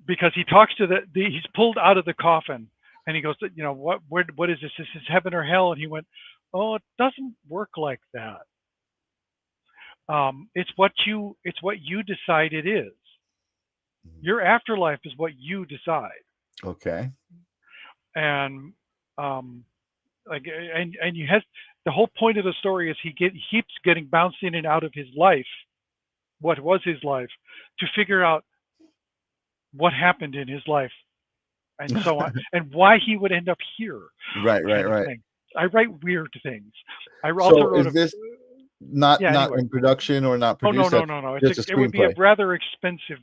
Because he talks to he's pulled out of the coffin. And he goes, what is this? This is heaven or hell? And he went, oh, it doesn't work like that. It's what you decide it is. Your afterlife is what you decide. Okay. And you have the whole point of the story is he keeps getting bounced in and out of his life, what was his life, to figure out what happened in his life. And so on, and why he would end up here. Right. I write weird things. I also wrote. Is this not in production or not produced? Oh no. It would be a rather expensive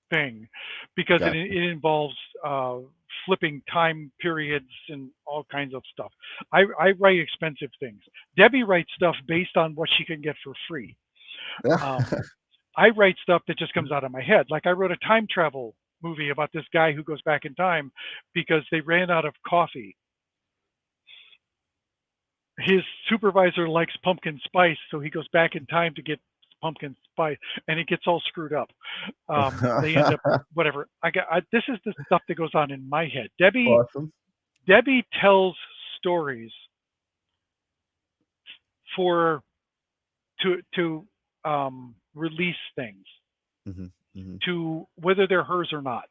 thing because it involves flipping time periods and all kinds of stuff. I write expensive things. Debbie writes stuff based on what she can get for free. I write stuff that just comes out of my head. Like I wrote a time travel movie about this guy who goes back in time because they ran out of coffee. His supervisor likes pumpkin spice, so he goes back in time to get pumpkin spice, and it gets all screwed up. They end up whatever. This is the stuff that goes on in my head. Debbie tells stories to release things. Mm-hmm. Mm-hmm. To whether they're hers or not.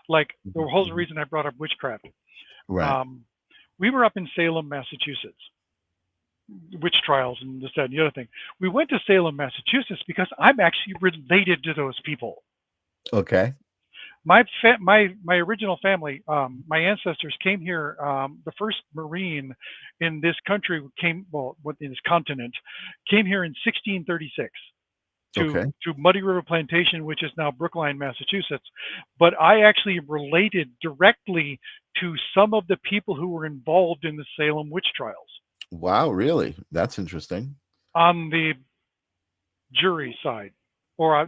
Like the whole reason I brought up witchcraft. Right. We were up in Salem, Massachusetts, witch trials and this, that, and the other thing. We went to Salem, Massachusetts because I'm actually related to those people. Okay. My original family, my ancestors came here. The first Marine in this country in this continent, came here in 1636. To Muddy River Plantation, which is now Brookline, Massachusetts. But I actually related directly to some of the people who were involved in the Salem witch trials. Wow, really? That's interesting. On the jury side, I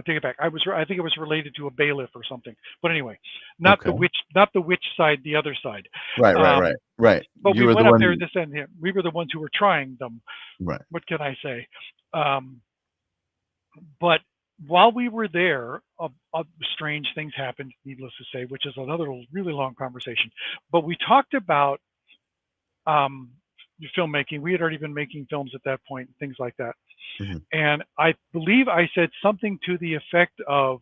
take it back. I think it was related to a bailiff or something. But anyway, not the witch side, the other side. Right. But we went up there this and here. We were the ones who were trying them. Right. What can I say? But while we were there, strange things happened, needless to say, which is another really long conversation. But we talked about filmmaking. We had already been making films at that point, things like that. Mm-hmm. And I believe I said something to the effect of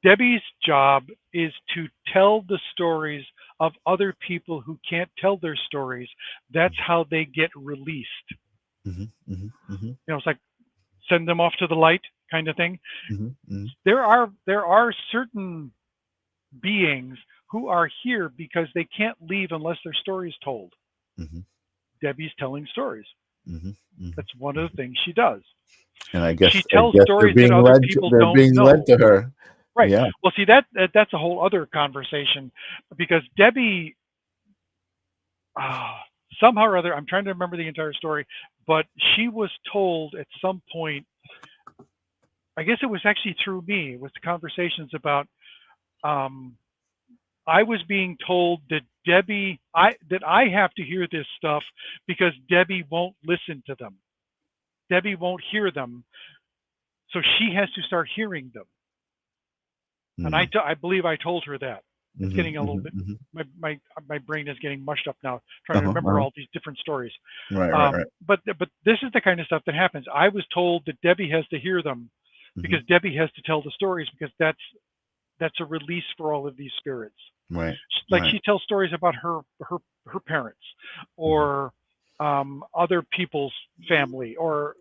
Debbie's job is to tell the stories of other people who can't tell their stories. That's how they get released. Mm-hmm, mm-hmm, mm-hmm. It's like send them off to the light kind of thing. Mm-hmm, mm-hmm. There are certain beings who are here because they can't leave unless their story is told. Mm-hmm. Debbie's telling stories. Mm-hmm, mm-hmm. That's one of the things she does. And I guess she tells stories that other people don't know. They're being led to her. Right. Yeah. Well, see, that's a whole other conversation because Debbie, somehow or other, I'm trying to remember the entire story, but she was told at some point, I guess it was actually through me, with the conversations about, I was being told that I have to hear this stuff because Debbie won't listen to them. Debbie won't hear them. So she has to start hearing them. Mm-hmm. And I believe I told her that. It's getting a little bit, my brain is getting mushed up now, trying to remember all these different stories. Right. But this is the kind of stuff that happens. I was told that Debbie has to hear them because Debbie has to tell the stories because that's a release for all of these spirits. Right. Like Right. she tells stories about her parents, or other people's family, or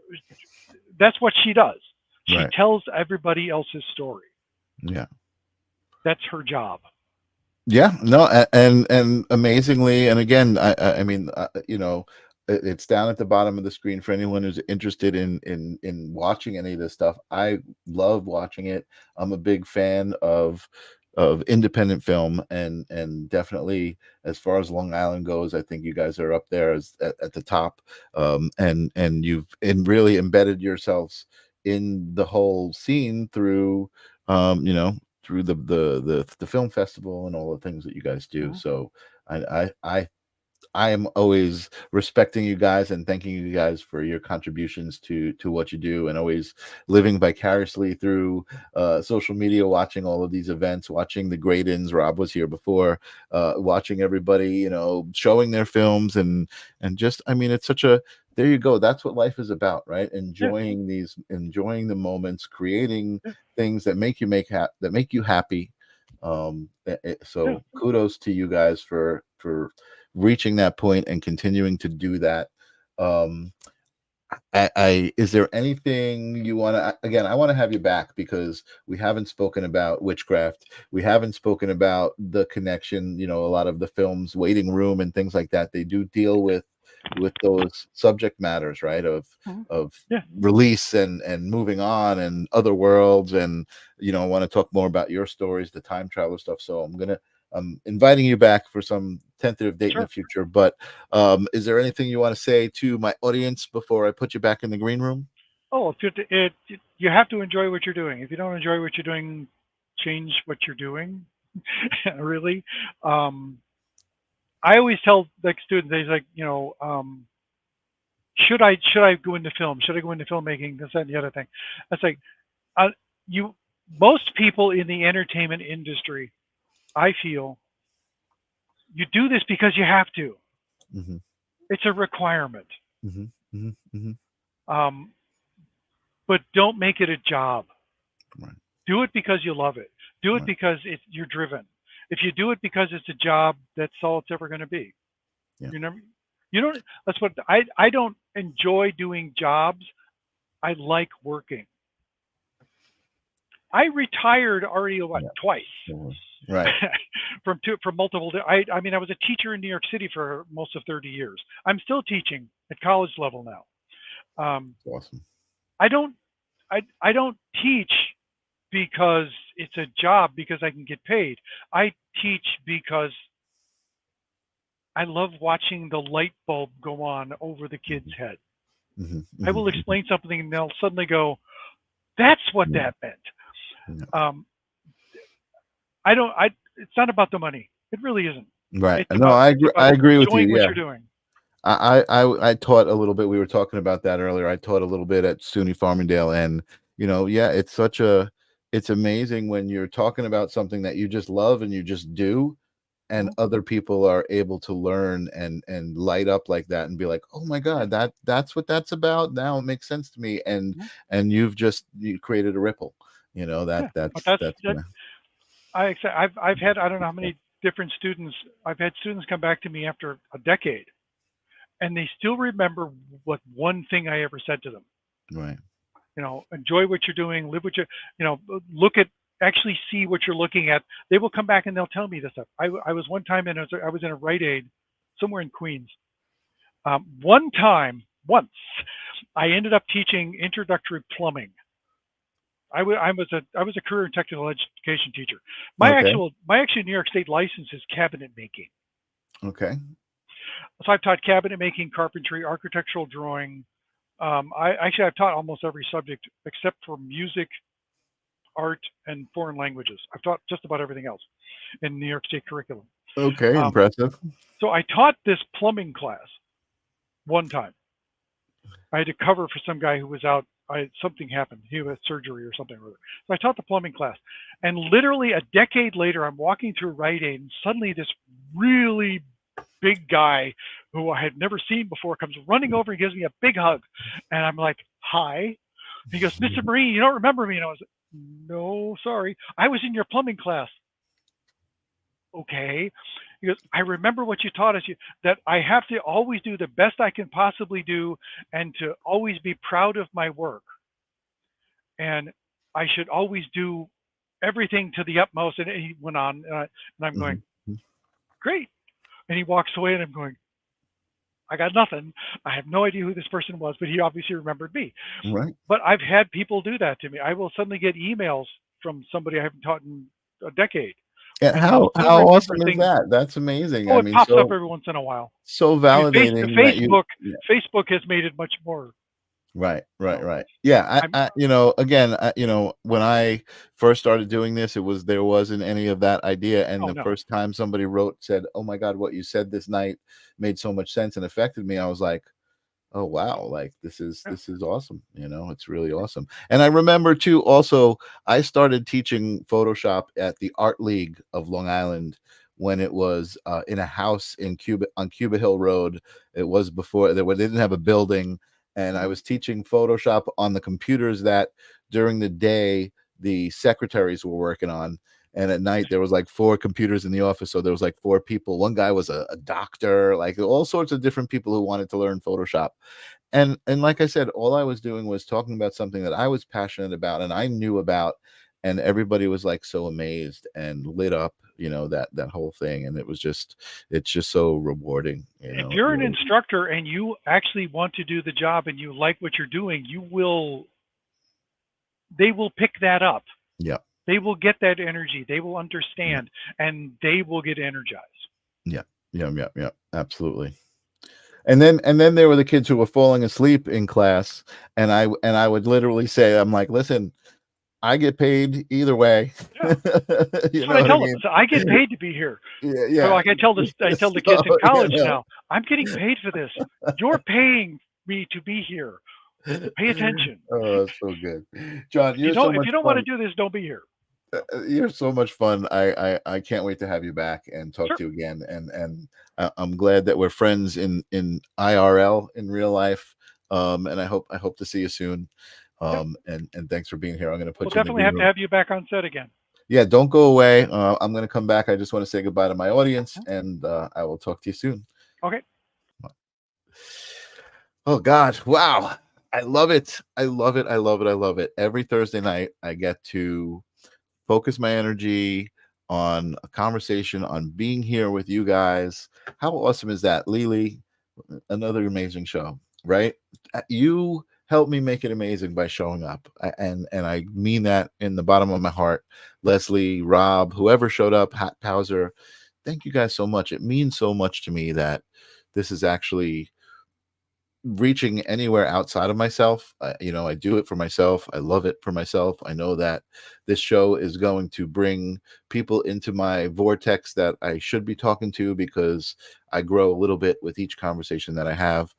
that's what she does. She Right. tells everybody else's story. Yeah. That's her job. Yeah, no, and amazingly, and again, I mean, you know, it's down at the bottom of the screen for anyone who's interested in watching any of this stuff. I love watching it. I'm a big fan of independent film, and definitely as far as Long Island goes, I think you guys are up there as at the top. And you've really embedded yourselves in the whole scene through, you know, through the film festival and all the things that you guys do. So I am always respecting you guys and thanking you guys for your contributions to what you do, and always living vicariously through social media, watching all of these events, watching the great-ins. Rob was here before, watching everybody, you know, showing their films, and just, I mean, it's such a, there you go. That's what life is about, right? Enjoying enjoying the moments, creating things that make you happy. So kudos to you guys for reaching that point and continuing to do that. Is there anything you want to, again, I want to have you back because we haven't spoken about witchcraft. We haven't spoken about the connection, you know, a lot of the films, Waiting Room and things like that. They do deal with those subject matters, right? Of release and moving on and other worlds. And, you know, I want to talk more about your stories, the time traveler stuff. So I'm inviting you back for some tentative date in the future. But is there anything you want to say to my audience before I put you back in the green room? Oh, you have to enjoy what you're doing. If you don't enjoy what you're doing, change what you're doing. Really. I always tell like students, they like, you know, should I go into film? Should I go into filmmaking? This, that, and the other thing. That's like, most people in the entertainment industry, I feel, you do this because you have to. Mm-hmm. It's a requirement. Mm-hmm. Mm-hmm. Mm-hmm. But don't make it a job. Right. Do it because you love it. Do it because you're driven. If you do it because it's a job, that's all it's ever going to be. Yeah. You don't. That's what I don't enjoy doing jobs. I like working. I retired already twice. Right. from multiple. I mean, I was a teacher in New York City for most of 30 years. I'm still teaching at college level now. Awesome. I don't teach because it's a job, because I can get paid. I teach because I love watching the light bulb go on over the kid's head. Mm-hmm. I will explain something and they'll suddenly go, "That's what that meant." Yeah. It's not about the money. It really isn't. Right. No, I agree with you. What you're doing. I taught a little bit. We were talking about that earlier. I taught a little bit at SUNY Farmingdale, and you know, it's amazing when you're talking about something that you just love and you just do, and other people are able to learn and light up like that and be like, oh my God, that's what that's about. Now it makes sense to me. And you created a ripple. You know, I've had, I don't know how many different students. I've had students come back to me after a decade, and they still remember what one thing I ever said to them. Right. You know, enjoy what you're doing, live what you know, actually see what you're looking at. They will come back and they'll tell me this stuff. I was one time I was in a Rite Aid somewhere in Queens. Once, I ended up teaching introductory plumbing. I was a career and technical education teacher. My actual New York State license is cabinet making. Okay. So I've taught cabinet making, carpentry, architectural drawing. I've taught almost every subject except for music, art, and foreign languages. I've taught just about everything else in New York State curriculum. Okay, impressive. So I taught this plumbing class one time. I had to cover for some guy who was out. Something happened. He had surgery or something. So I taught the plumbing class. And literally a decade later, I'm walking through Rite Aid, and suddenly this really big guy who I had never seen before comes running over and gives me a big hug. And I'm like, hi. He goes, Mr. Marean, you don't remember me? And I was like, no, sorry. I was in your plumbing class. okay. He goes, I remember what you taught us, that I have to always do the best I can possibly do and to always be proud of my work. And I should always do everything to the utmost. And he went on, and I'm going, great. And he walks away, and I'm going, I got nothing. I have no idea who this person was, but he obviously remembered me. Right. But I've had people do that to me. I will suddenly get emails from somebody I haven't taught in a decade. And how awesome is that? That's amazing. Oh, I it mean, pops so up every once in a while. so I mean, validating that you. Facebook has made it much more. Right. Yeah, I again, when I first started doing this, there wasn't any of that idea, and the first time somebody said, "Oh my God, what you said this night made so much sense and affected me," I was like, oh wow, like this is awesome. It's really awesome. And I remember too, also, I started teaching Photoshop at the Art League of Long Island when it was in a house on Cuba Hill Road. It was before they didn't have a building, and I was teaching Photoshop on the computers that during the day the secretaries were working on. And at night there was like 4 computers in the office, so there was like 4 people. One guy was a doctor, like all sorts of different people who wanted to learn Photoshop. And like I said, all I was doing was talking about something that I was passionate about and I knew about, and everybody was like so amazed and lit up, that whole thing. And it's just so rewarding. If you're an instructor and you actually want to do the job and you like what you're doing, they will pick that up. Yeah. They will get that energy. They will understand, and they will get energized. Yeah, absolutely. And then there were the kids who were falling asleep in class, and I would literally say, I'm like, listen, I get paid either way. Yeah. I tell them. So I get paid to be here. Yeah. So like I tell the kids in college now, I'm getting paid for this. You're paying me to be here. Pay attention. Oh, that's so good, John. If you don't want to do this, don't be here. You're so much fun. I can't wait to have you back and talk to you again. And I'm glad that we're friends in IRL, in real life. And I hope to see you soon. And thanks for being here. I'm going to put you. We'll definitely have to have you back on set again. Yeah, don't go away. I'm going to come back. I just want to say goodbye to my audience, and I will talk to you soon. Okay. Oh God! Wow, I love it. I love it. I love it. I love it. Every Thursday night, I get to focus my energy on a conversation, on being here with you guys. How awesome is that? Lily, another amazing show, right? You helped me make it amazing by showing up. And I mean that in the bottom of my heart. Leslie, Rob, whoever showed up, Hat Pauser, thank you guys so much. It means so much to me that this is actually reaching anywhere outside of myself. I do it for myself. I love it for myself. I know that this show is going to bring people into my vortex that I should be talking to, because I grow a little bit with each conversation that I have.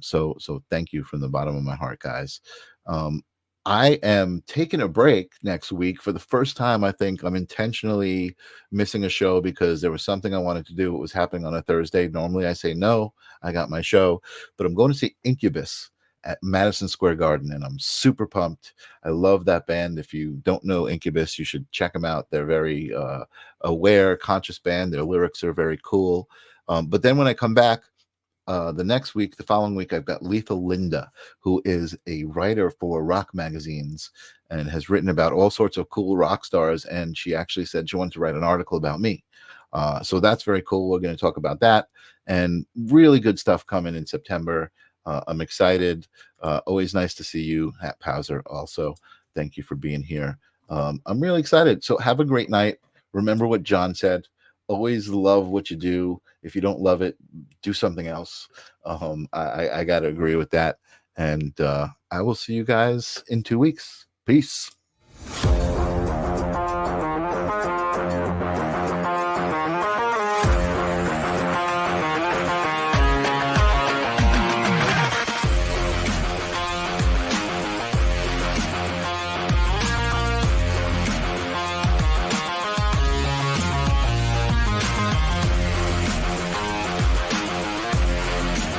So thank you from the bottom of my heart, guys. I am taking a break next week. For the first time, I think I'm intentionally missing a show because there was something I wanted to do. It was happening on a Thursday. Normally I say, no, I got my show, but I'm going to see Incubus at Madison Square Garden, and I'm super pumped. I love that band. If you don't know Incubus, you should check them out. They're very aware, conscious band. Their lyrics are very cool. But then when I come back, the following week, I've got Lethal Linda, who is a writer for rock magazines and has written about all sorts of cool rock stars. And she actually said she wanted to write an article about me. So that's very cool. We're going to talk about that, and really good stuff coming in September. I'm excited. Always nice to see you, Hat Pauser. Also, thank you for being here. I'm really excited. So have a great night. Remember what John said. Always love what you do. If you don't love it, do something else. I got to agree with that. And I will see you guys in 2 weeks. Peace.